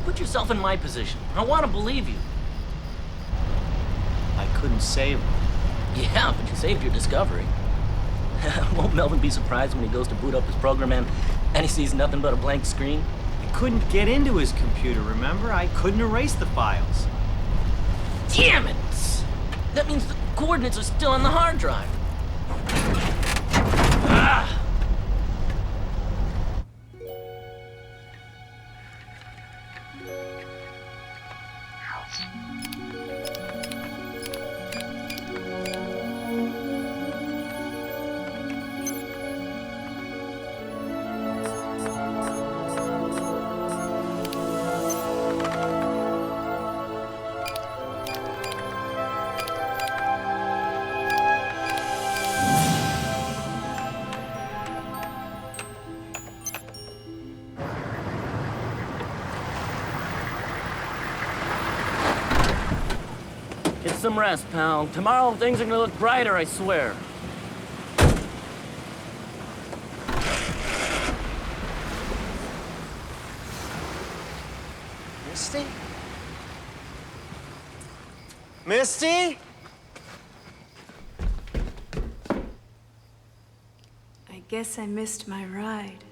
Put yourself in my position. I want to believe you. I couldn't save him. Yeah, but you saved your discovery. Won't Melvin be surprised when he goes to boot up his program and he sees nothing but a blank screen? I couldn't get into his computer, remember? I couldn't erase the files. Damn it! That means the coordinates are still on the hard drive. Ah! Get some rest, pal. Tomorrow things are gonna look brighter, I swear. Misty? Misty? I guess I missed my ride.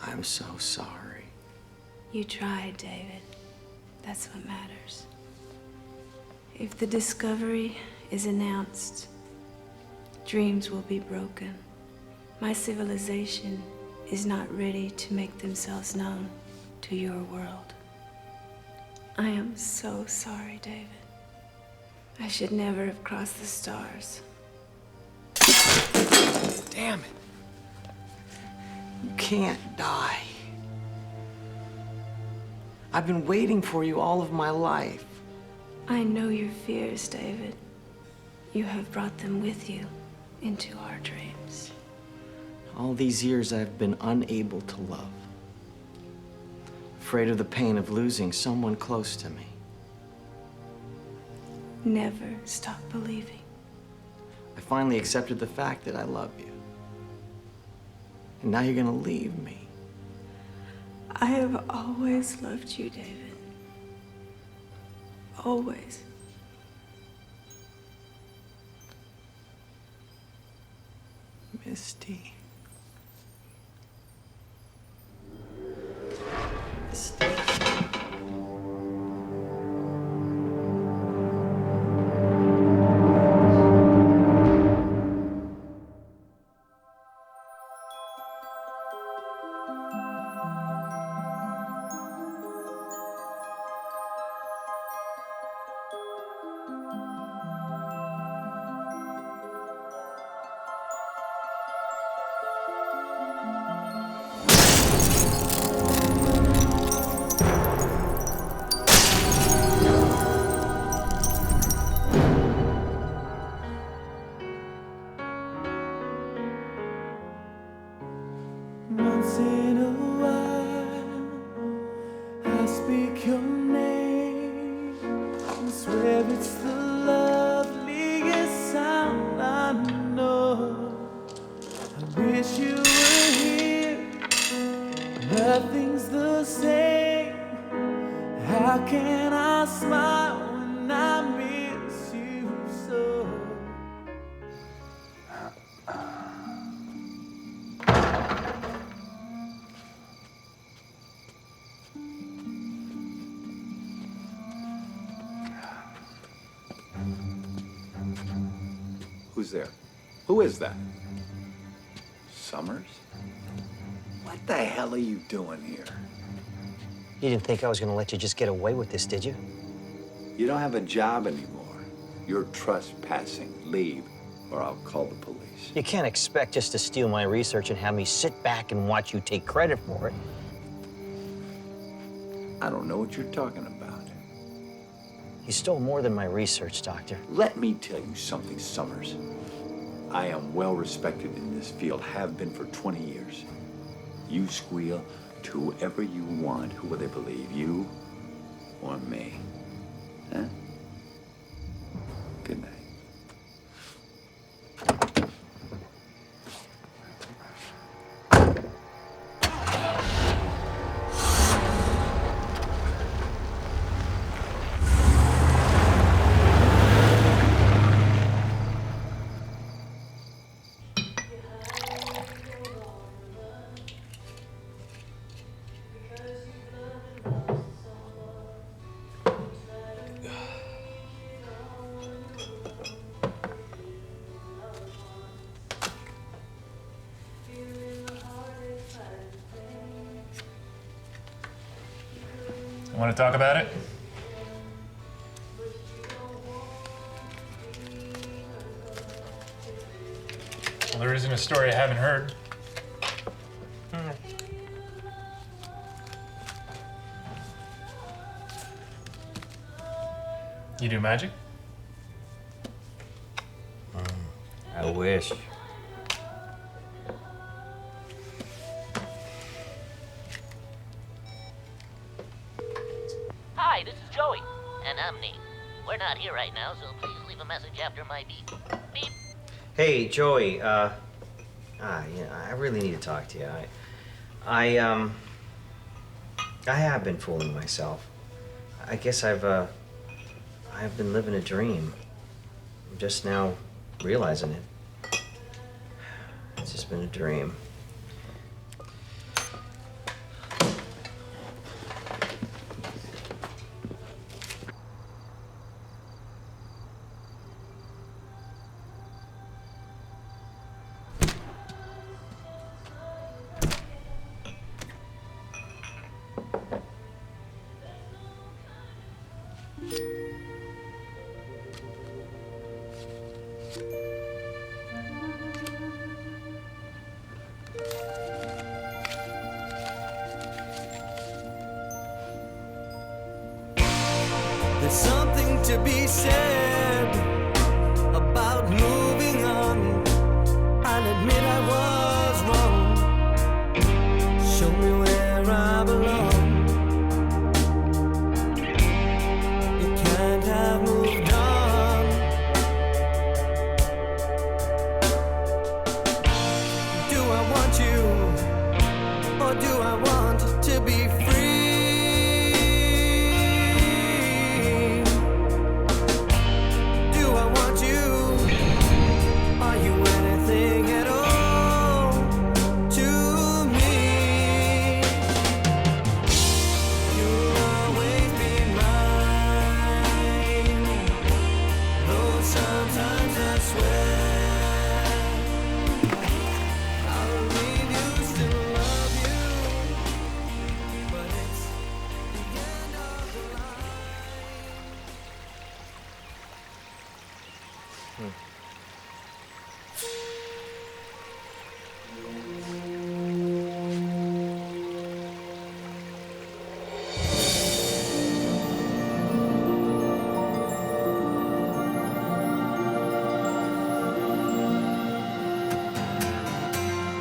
I'm so sorry. You tried, David. That's what matters. If the discovery is announced, dreams will be broken. My civilization is not ready to make themselves known to your world. I am so sorry, David. I should never have crossed the stars. Damn it. You can't die. I've been waiting for you all of my life. I know your fears, David. You have brought them with you into our dreams. All these years I've been unable to love. Afraid of the pain of losing someone close to me. Never stop believing. I finally accepted the fact that I love you. And now you're gonna leave me. I have always loved you, David. Always. Misty. Once in a while, I speak your name. I swear it's the same. How can I smile when I miss you so? Who's there? Who is that? Summers? What the hell are you doing here? You didn't think I was gonna let you just get away with this, did you? You don't have a job anymore. You're trespassing. Leave, or I'll call the police. You can't expect just to steal my research and have me sit back and watch you take credit for it. I don't know what you're talking about. You stole more than my research, Doctor. Let me tell you something, Summers. I am well respected in this field, have been for 20 years. You squeal to whoever you want, who will they believe, you or me? Huh? Good night. Want to talk about it? Well, there isn't a story I haven't heard. You do magic? I wish. Hi, this is Joey. And I'm Nate. We're not here right now, so please leave a message after my beep. Beep. Hey, Joey, yeah, I really need to talk to you. I have been fooling myself. I guess I've been living a dream. I'm just now realizing it. It's just been a dream. There's something to be said about moving on. I'll admit I was wrong. Show me where I belong. You can't have moved on. Do I want you, or do I want to be free?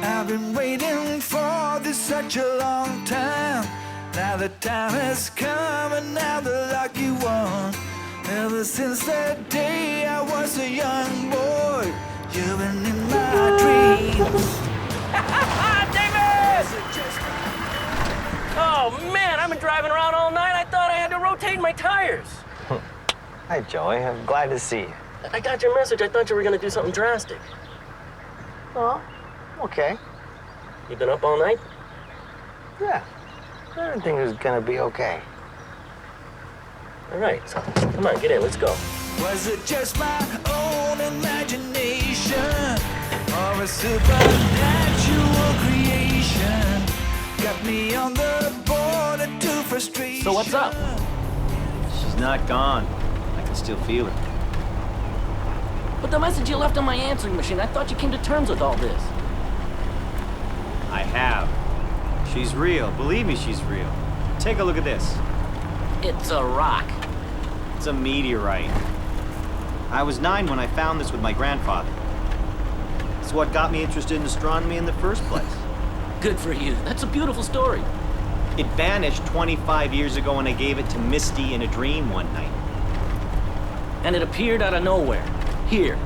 I've been waiting for this such a long time. Now the time has come and now the lucky one. Ever since that day I was a young boy, you've been in my dreams. David! Oh, Oh, man, I've been driving around all night. I thought I had to rotate my tires. Hi, Joey. I'm glad to see you. I got your message. I thought you were going to do something drastic. Oh, okay. You been up all night? Yeah. I didn't think it was gonna be okay. All right, so come on, get in. Let's go. Was it just my own imagination or a supernatural creation? Got me on the border to frustration. So what's up? She's not gone. I can still feel it. But the message you left on my answering machine, I thought you came to terms with all this. I have. She's real. Believe me, she's real. Take a look at this. It's a rock. It's a meteorite. I was 9 when I found this with my grandfather. It's what got me interested in astronomy in the first place. Good for you. That's a beautiful story. It vanished 25 years ago and I gave it to Misty in a dream one night. And it appeared out of nowhere. Here.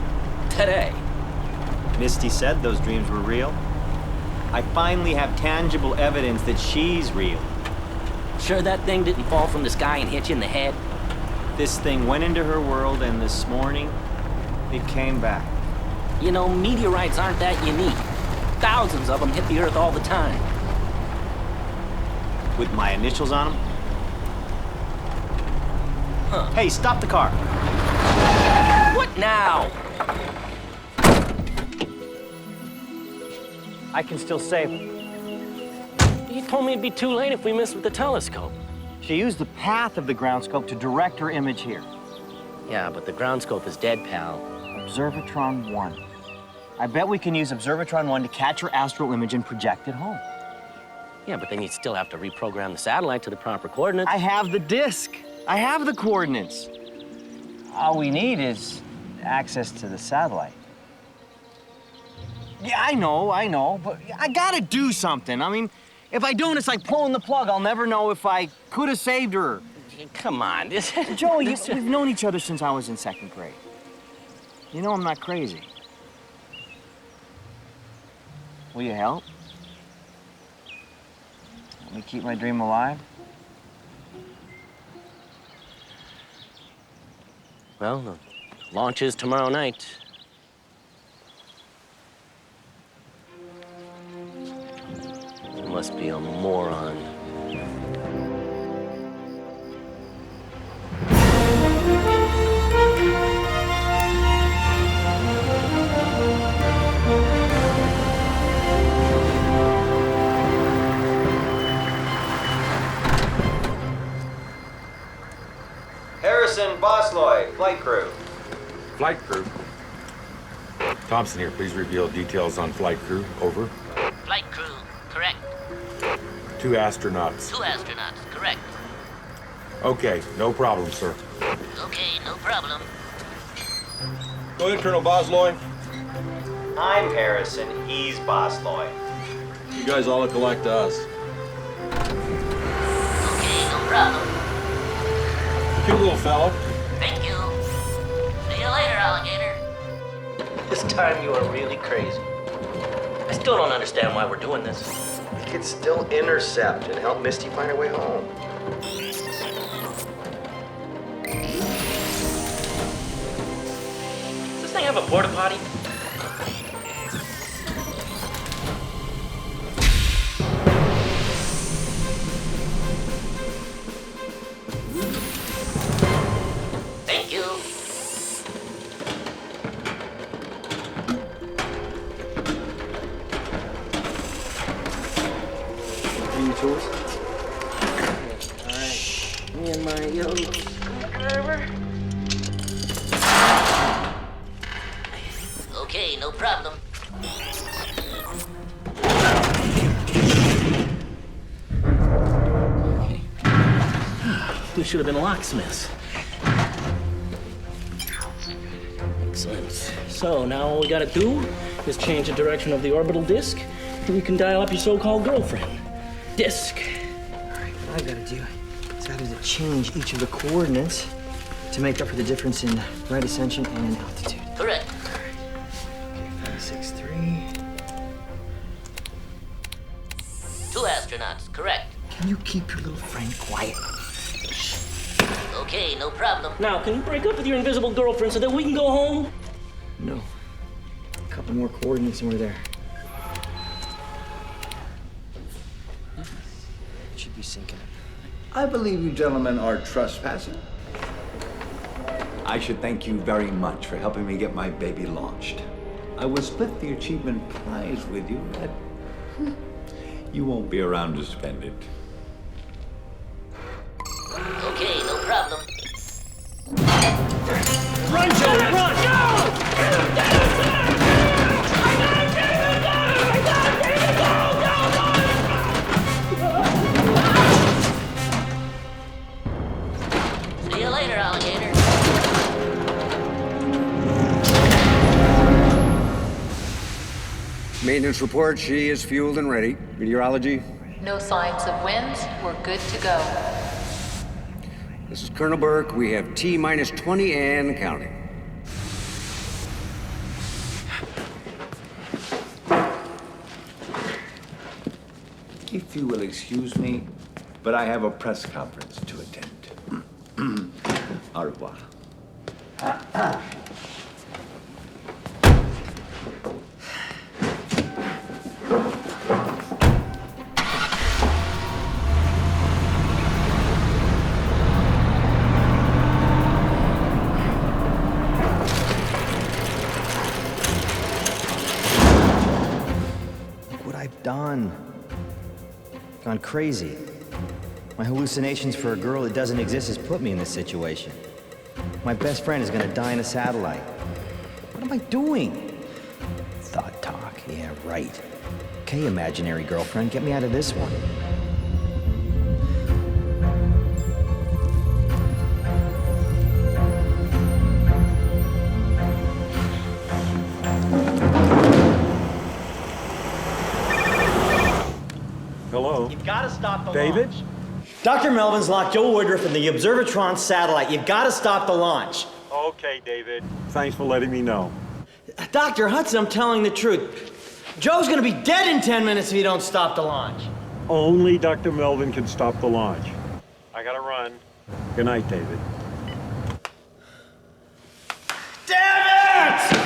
Today. Misty said those dreams were real. I finally have tangible evidence that she's real. Sure that thing didn't fall from the sky and hit you in the head? This thing went into her world and this morning, it came back. You know, meteorites aren't that unique. Thousands of them hit the Earth all the time. With my initials on them? Huh. Hey, stop the car. What now? I can still save her. You told me it'd be too late if we missed with the telescope. She used the path of the ground scope to direct her image here. Yeah, but the ground scope is dead, pal. Observatron 1. I bet we can use Observatron 1 to catch her astral image and project it home. Yeah, but then you'd still have to reprogram the satellite to the proper coordinates. I have the disk. I have the coordinates. All we need is access to the satellite. Yeah, I know, but I gotta do something. I mean, if I don't, it's like pulling the plug. I'll never know if I could have saved her. Come on. Joey, we've known each other since I was in 2nd grade. You know I'm not crazy. Will you help? Let me keep my dream alive? Well, the launch is tomorrow night. You must be a moron. Harrison Bosloy, flight crew. Flight crew. Thompson here, please reveal details on flight crew. Over. Flight crew, correct. 2 astronauts. 2 astronauts, correct. Okay, no problem, sir. Okay, no problem. Go ahead, Colonel Bosloy. I'm Harrison, he's Bosloy. You guys all look alike to us. Okay, no problem. Cute little fellow. Thank you. See you later, alligator. This time you are really crazy. I still don't understand why we're doing this. We could still intercept and help Misty find her way home. Does this thing have a porta potty? Thank you. Bring your tools. All right. Me and my yellow screwdriver. Okay, no problem. We should have been locksmiths. Excellent. So now all we gotta do is change the direction of the orbital disk, and you can dial up your so-called girlfriend. Disk. All right, what I gotta do is I have to change each of the coordinates to make up for the difference in right ascension and in altitude. Correct. Okay, 563. 2 astronauts, correct. Can you keep your little friend quiet? Okay, no problem. Now, can you break up with your invisible girlfriend so that we can go home? No. A couple more coordinates and we're there. Should be sinking. I believe you gentlemen are trespassing. I should thank you very much for helping me get my baby launched. I will split the achievement prize with you, but you won't be around to spend it. Okay, no problem. Run, Joe, run! See you later, alligator. Maintenance report, she is fueled and ready. Meteorology? No signs of winds. We're good to go. This is Colonel Burke. We have T-minus 20 and counting. If you will excuse me, but I have a press conference to attend. Au revoir. Look what I've done. Gone crazy. My hallucinations for a girl that doesn't exist has put me in this situation. My best friend is gonna die in a satellite. What am I doing? Thought talk, yeah, right. Okay, imaginary girlfriend, get me out of this one. Hello? You've got to stop the David? launch. Dr. Melvin's locked Joe Woodruff in the Observatron satellite. You've got to stop the launch. Okay, David. Thanks for letting me know. Dr. Hudson, I'm telling the truth. Joe's gonna be dead in 10 minutes if you don't stop the launch. Only Dr. Melvin can stop the launch. I gotta run. Good night, David. Damn it!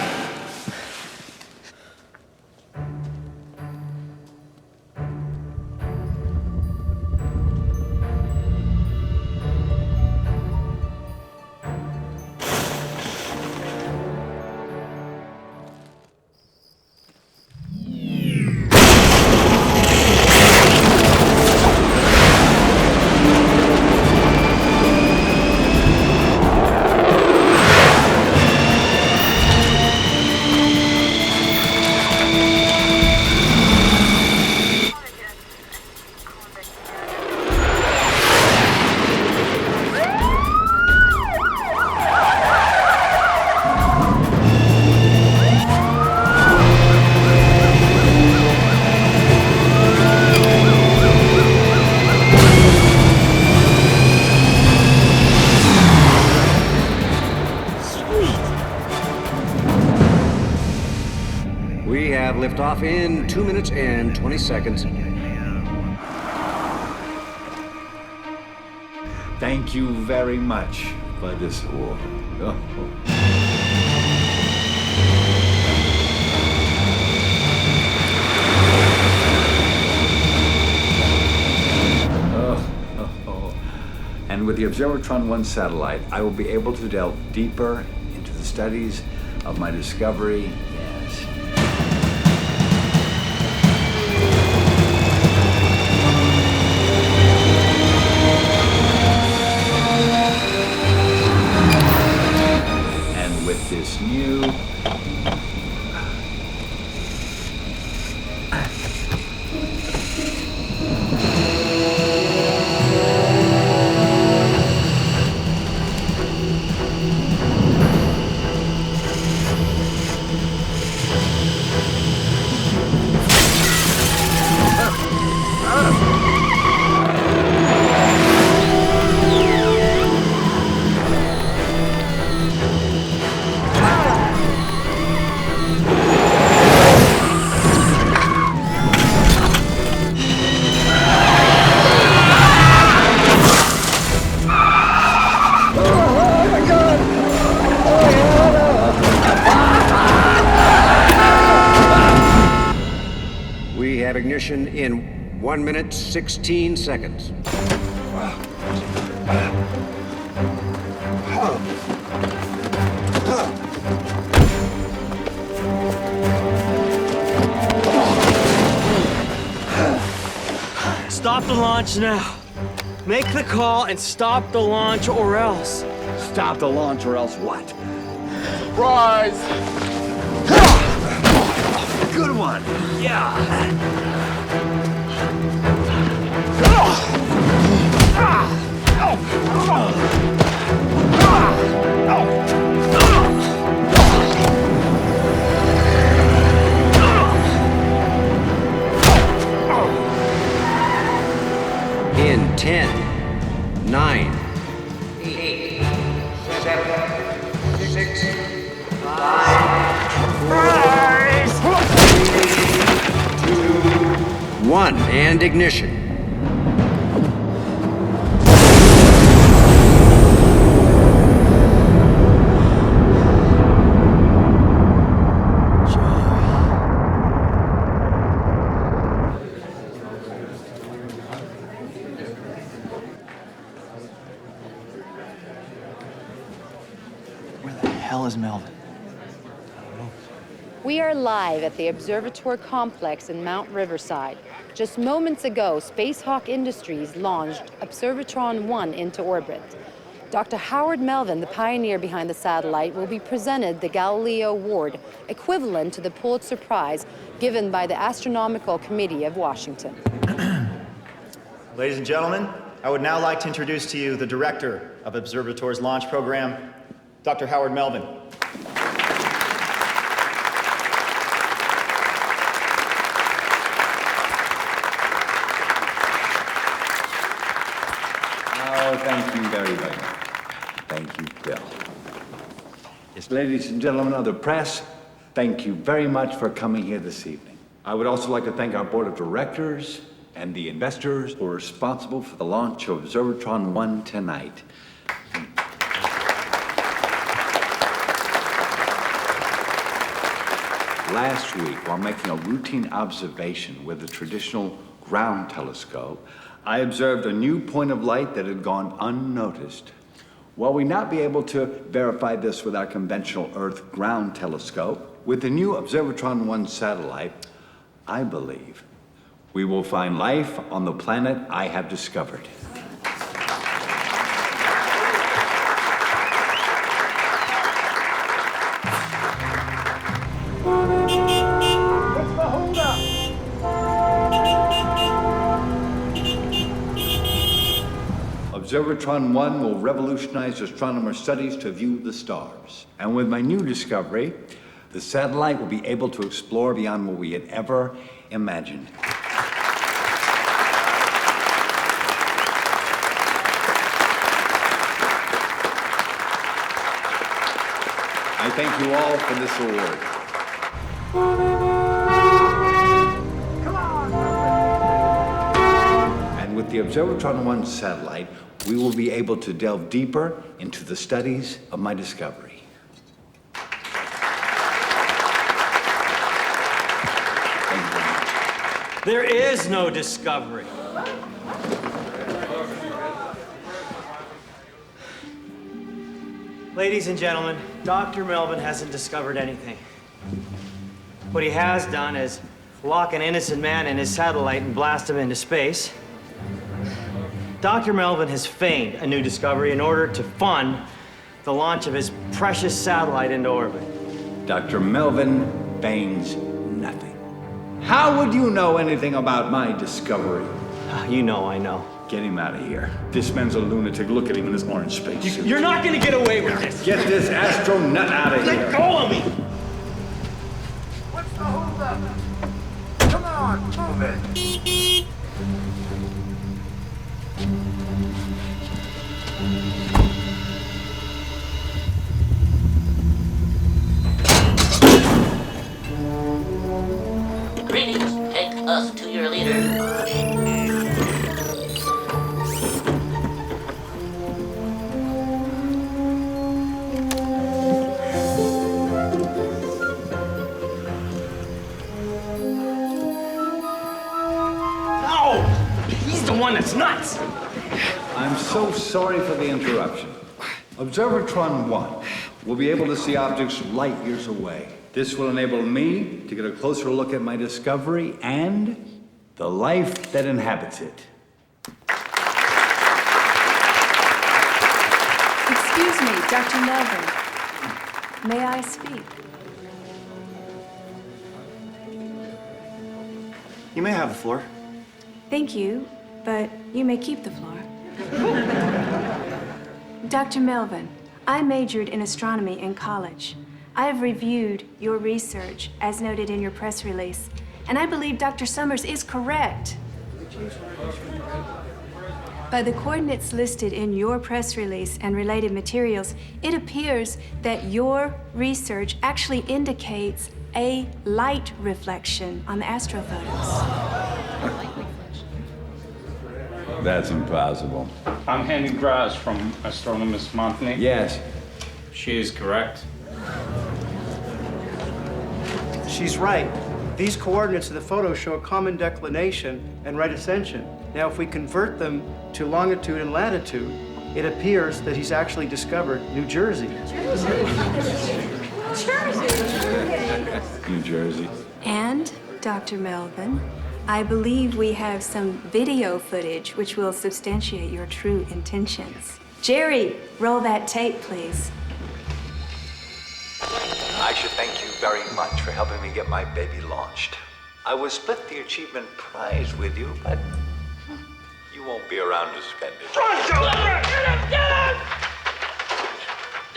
We have liftoff in 2 minutes and 20 seconds. Thank you very much for this war. And with the Observatron 1 satellite, I will be able to delve deeper into the studies of my discovery. Yes. And with this new have ignition in 1 minute, 16 seconds. Stop the launch now. Make the call and stop the launch or else. Stop the launch or else what? Surprise! Good one. Yeah. In 10, 9, 8, 7, 6, 1, and ignition. Where the hell is Melvin? We are live at the Observatory Complex in Mount Riverside. Just moments ago, Spacehawk Industries launched Observatron 1 into orbit. Dr. Howard Melvin, the pioneer behind the satellite, will be presented the Galileo Award, equivalent to the Pulitzer Prize given by the Astronomical Committee of Washington. Ladies and gentlemen, I would now like to introduce to you the director of Observatory's launch program, Dr. Howard Melvin. Oh, thank you very much. Thank you, Bill. Yes, ladies and gentlemen of the press, thank you very much for coming here this evening. I would also like to thank our board of directors and the investors who are responsible for the launch of Observatron 1 tonight. Last week, while making a routine observation with a traditional ground telescope, I observed a new point of light that had gone unnoticed. While we not be able to verify this with our conventional Earth ground telescope, with the new Observatron 1 satellite, I believe we will find life on the planet I have discovered. What's the holdup? Observatron 1 will revolutionize astronomer studies to view the stars. And with my new discovery, the satellite will be able to explore beyond what we had ever imagined. I thank you all for this award. And with the Observatron 1 satellite, we will be able to delve deeper into the studies of my discovery. Thank you very much. There is no discovery. Ladies and gentlemen, Dr. Melvin hasn't discovered anything. What he has done is lock an innocent man in his satellite and blast him into space. Dr. Melvin has feigned a new discovery in order to fund the launch of his precious satellite into orbit. Dr. Melvin feigns nothing. How would you know anything about my discovery? You know I know. Get him out of here. This man's a lunatic. Look at him in his orange spacesuit. You're not gonna get away with this. Get this astro nut out of here. Let go of me. What's the holdup? Come on, move it. Greetings. Take us to your leader. It's nuts! I'm so sorry for the interruption. Observatron 1 will be able to see objects light years away. This will enable me to get a closer look at my discovery and the life that inhabits it. Excuse me, Dr. Melvin. May I speak? You may have the floor. Thank you, but you may keep the floor. Dr. Melvin, I majored in astronomy in college. I have reviewed your research as noted in your press release, and I believe Dr. Summers is correct. By the coordinates listed in your press release and related materials, it appears that your research actually indicates a light reflection on the astrophotos. That's impossible. I'm Henry Graz from Astronomers Monthly. Yes. She is correct. She's right. These coordinates of the photo show a common declination and right ascension. Now, if we convert them to longitude and latitude, it appears that he's actually discovered New Jersey. New Jersey. And, Dr. Melvin, I believe we have some video footage which will substantiate your true intentions. Jerry, roll that tape, please. I should thank you very much for helping me get my baby launched. I will split the achievement prize with you, but you won't be around to spend it. Run, Joe! Get him! Get him!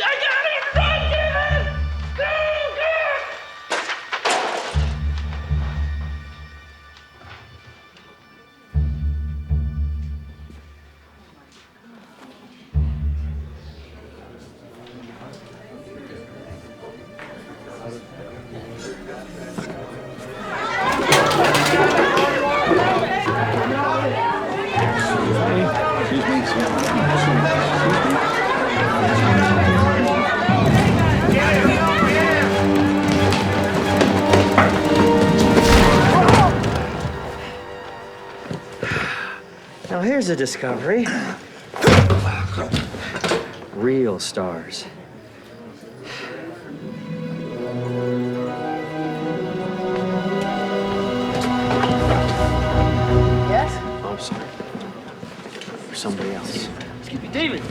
I got him! Run, get him! Go, go! Now here's a discovery. Real stars. Yes? Oh, I'm sorry. For somebody else. Excuse me, David.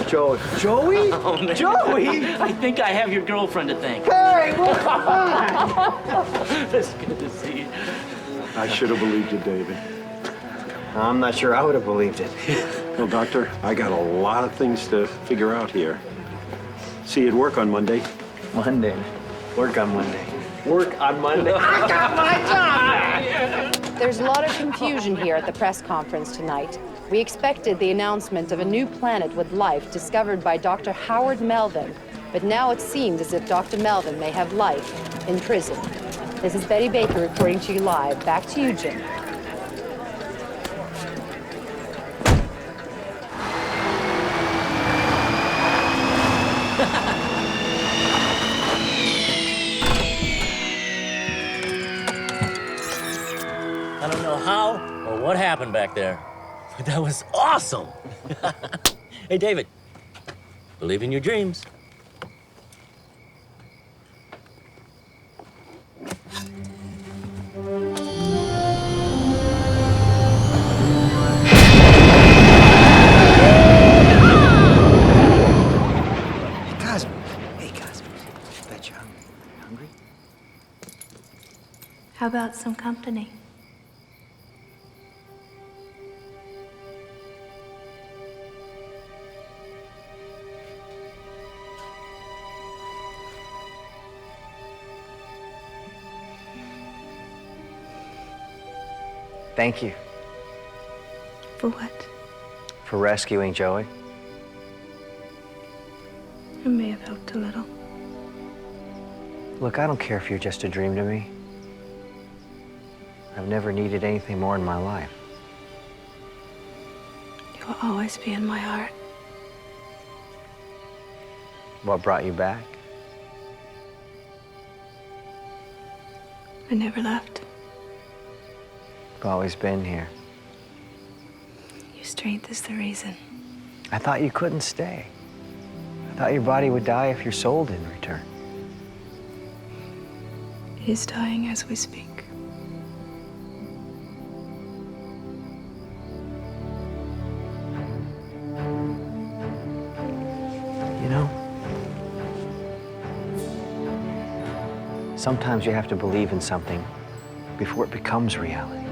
Joey. Joey? Oh, man. Joey? I think I have your girlfriend to thank. Hey, what? It's good to see you. I should have believed you, David. I'm not sure I would have believed it. Well, Doctor, I got a lot of things to figure out here. See you at work on Monday. Monday. Work on Monday. Work on Monday. I got my time! There's a lot of confusion here at the press conference tonight. We expected the announcement of a new planet with life discovered by Dr. Howard Melvin, but now it seems as if Dr. Melvin may have life in prison. This is Betty Baker reporting to you live. Back to you, Jim. I don't know how or what happened back there, but that was awesome. Hey, David, believe in your dreams. How about some company? Thank you For what? for rescuing Joey. It may have helped a little. Look, I don't care if you're just a dream to me. I've never needed anything more in my life. You will always be in my heart. What brought you back? I never left. I've always been here. strength is the reason. I thought you couldn't stay. I thought your body would die if your soul didn't return. It is dying as we speak. You know, sometimes you have to believe in something before it becomes reality.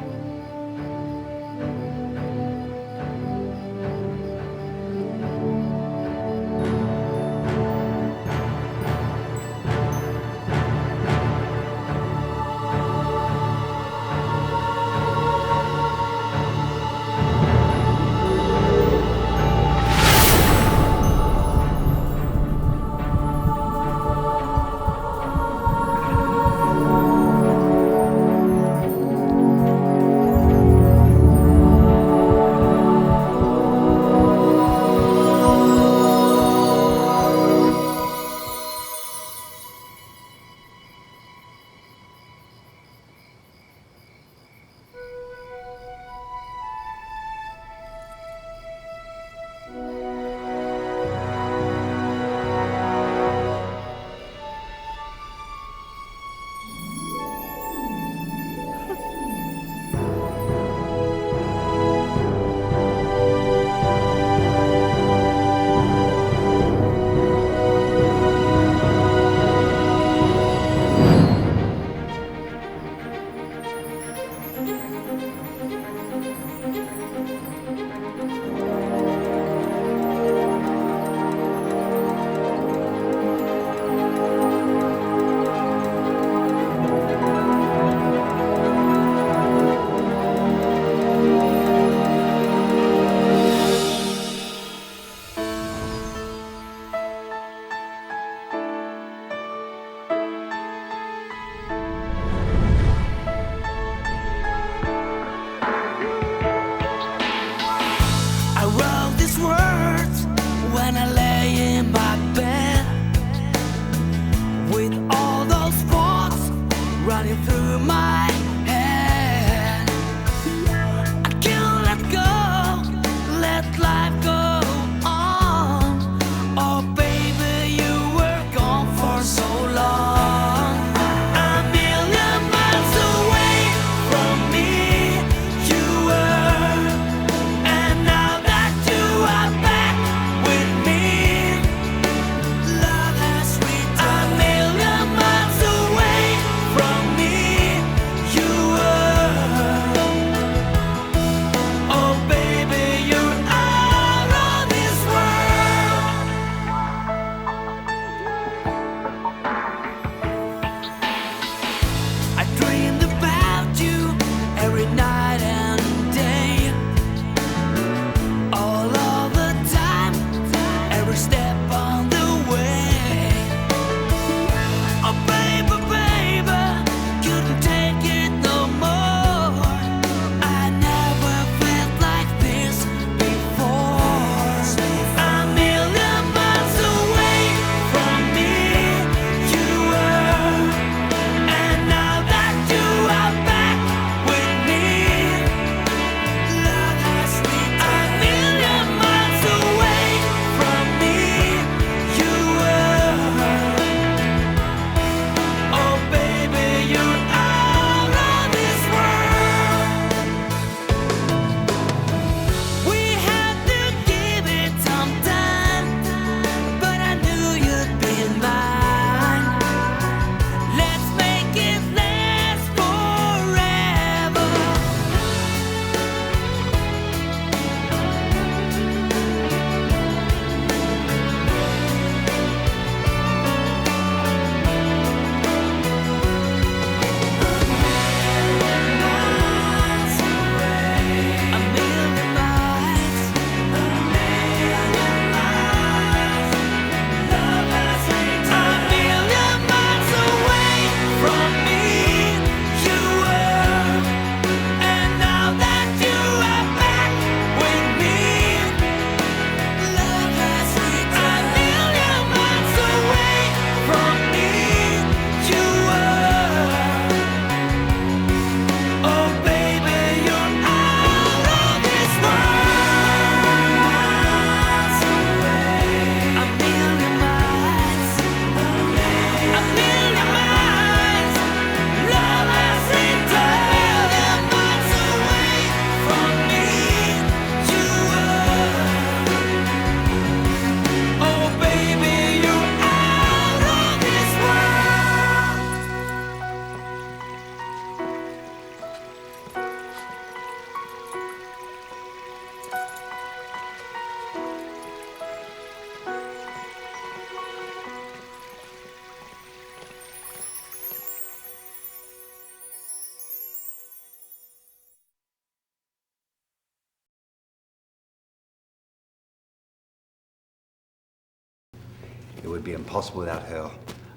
It would be impossible without her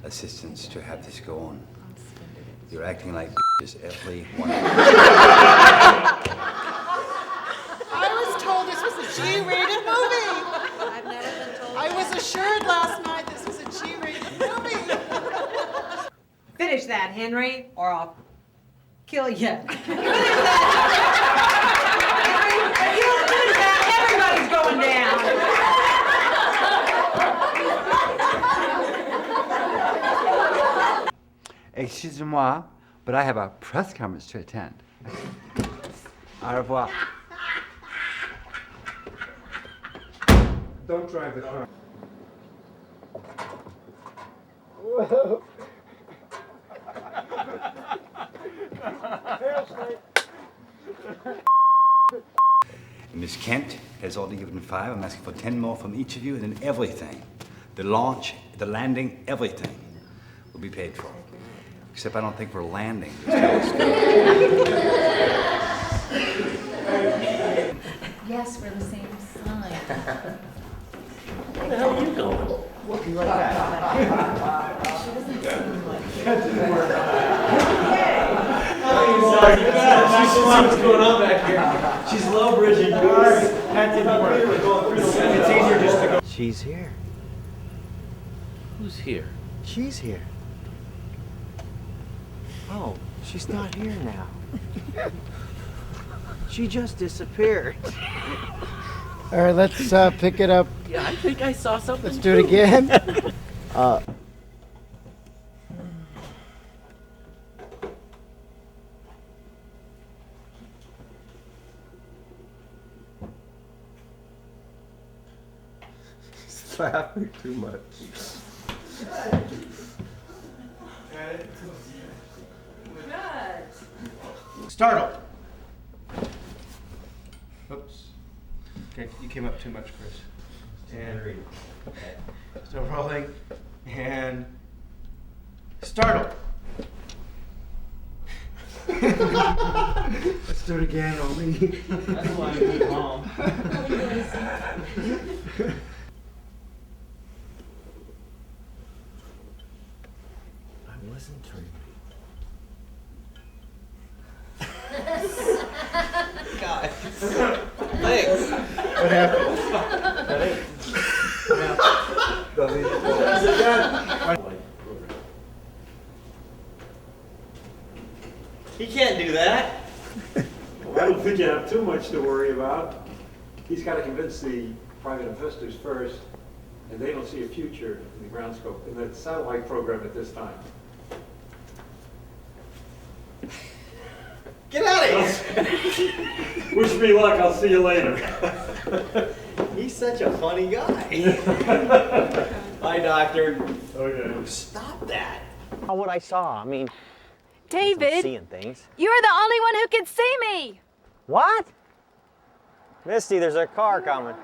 assistance to have this go on. You're acting like just every one. I was told this was a G-rated movie. I've never been told. I was assured last night this was a G-rated movie. Finish that, Henry, or I'll kill you. Finish that! Henry, if you don't finish that, everybody's going down. Excusez-moi, but I have a press conference to attend. Au revoir. Don't drive the car. Miss Kent has already given 5. I'm asking for 10 more from each of you, and then everything, the launch, the landing, everything will be paid for. Except I don't think we're landing this telescope. Yes, we're the same sign. Where the hell are you going? We'll be right back. What's going on back here? She's low bridging. That didn't work. It's easier just to go. She's here. Who's here? She's here. Oh, she's not here now. She just disappeared. All right, let's pick it up. Yeah, I think I saw something. Let's do it again. Laughing too much. Startled. Oops. Okay, you came up too much, Chris. And still rolling. And startled. Let's do it again, only. That's why I moved home. I'm listening to you. God. Thanks. What happened? He can't do that. Well, I don't think you have too much to worry about. He's got to convince the private investors first, and they don't see a future in the ground scope in the satellite program at this time. Get out of here! Wish me luck. I'll see you later. He's such a funny guy. Bye, Doctor. Okay. Stop that. What I saw, I mean, David, seeing things. you're the only one who can see me. What? Misty, there's a car coming.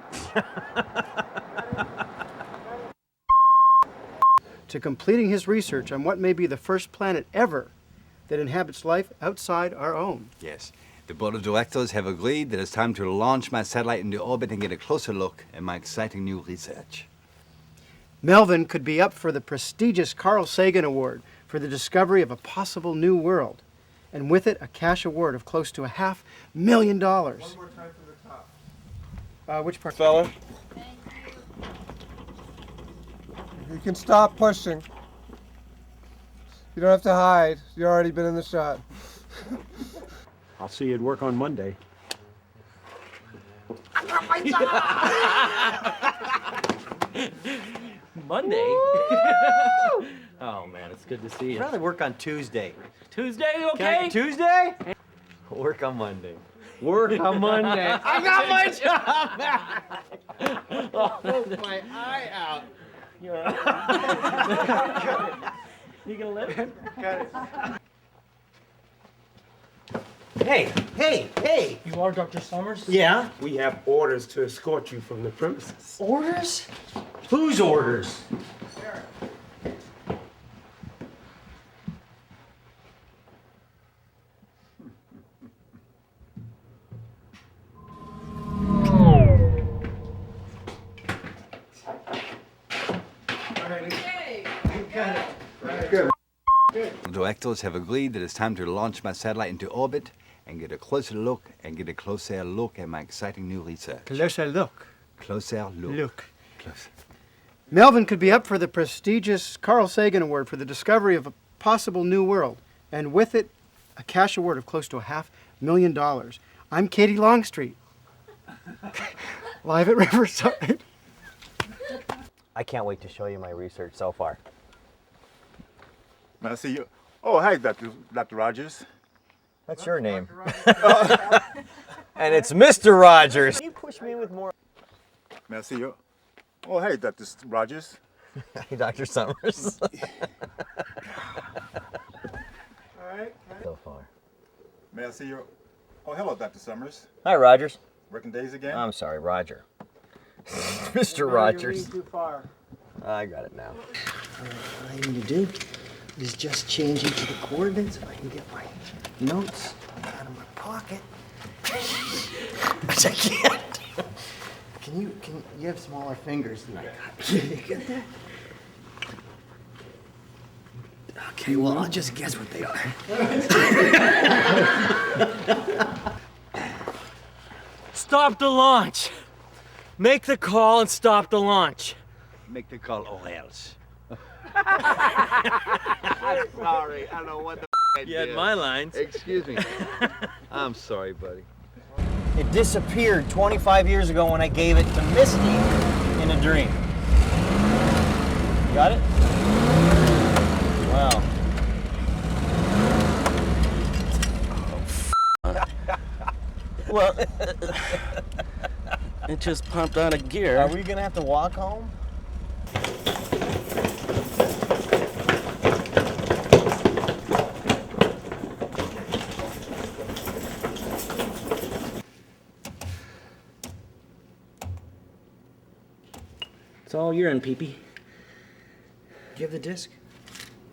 To completing his research on what may be the first planet ever that inhabits life outside our own. Yes. The board of directors have agreed that it's time to launch my satellite into orbit and get a closer look at my exciting new research. Melvin could be up for the prestigious Carl Sagan Award for the discovery of a possible new world, and with it a cash award of close to $500,000. One more time from the top. Which part? Fella. You can stop pushing. You don't have to hide. You've already been in the shot. I'll see you at work on Monday. Monday? Oh man, it's good to see you. I'd rather work on Tuesday. Tuesday, okay? Tuesday? Work on Monday. Work on Monday. I got my job back! Poke my eye out. You gonna let it? Hey, hey, hey! You are Dr. Summers? Yeah? We have orders to escort you from the premises. Orders? Whose orders? The directors have agreed that it's time to launch my satellite into orbit and get a closer look at my exciting new research. Closer look. Closer look. Look. Closer. Melvin could be up for the prestigious Carl Sagan Award for the discovery of a possible new world, and with it, a cash award of close to $500,000. I'm Katie Longstreet, live at Riverside. I can't wait to show you my research so far. May I see you? Oh, hi, Dr. Rogers. That's your name. And it's Mr. Rogers. Can you push me with more? May I see you? Oh, hey, Dr. Rogers. Hey, Dr. Summers. All right. So far. May I see you? Oh, hello, Dr. Summers. Hi, Rogers. Working days again? I'm sorry, Roger. Mr. Rogers. Too far. I got it now. What I need to do is just change into the coordinates if I can get my notes out of my pocket. Which I can't. Can you have smaller fingers than I got? You get that? Okay, well, I'll just guess what they are. Stop the launch. Make the call and stop the launch. Make the call or else. I'm sorry. I don't know what the I You had did. my lines. Excuse me. I'm sorry, buddy. It disappeared 25 years ago when I gave it to Misty in a dream. Got it? Wow. Well, it just pumped out of gear. Are we gonna have to walk home? It's all urine, pee-pee. Do you have the disc?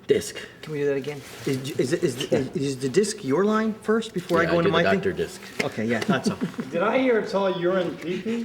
Disc. Can we do that again? Is the disc your line first before I go into my thing? Dr. Disc. Okay, yeah, thought so. Did I hear it's all urine pee-pee?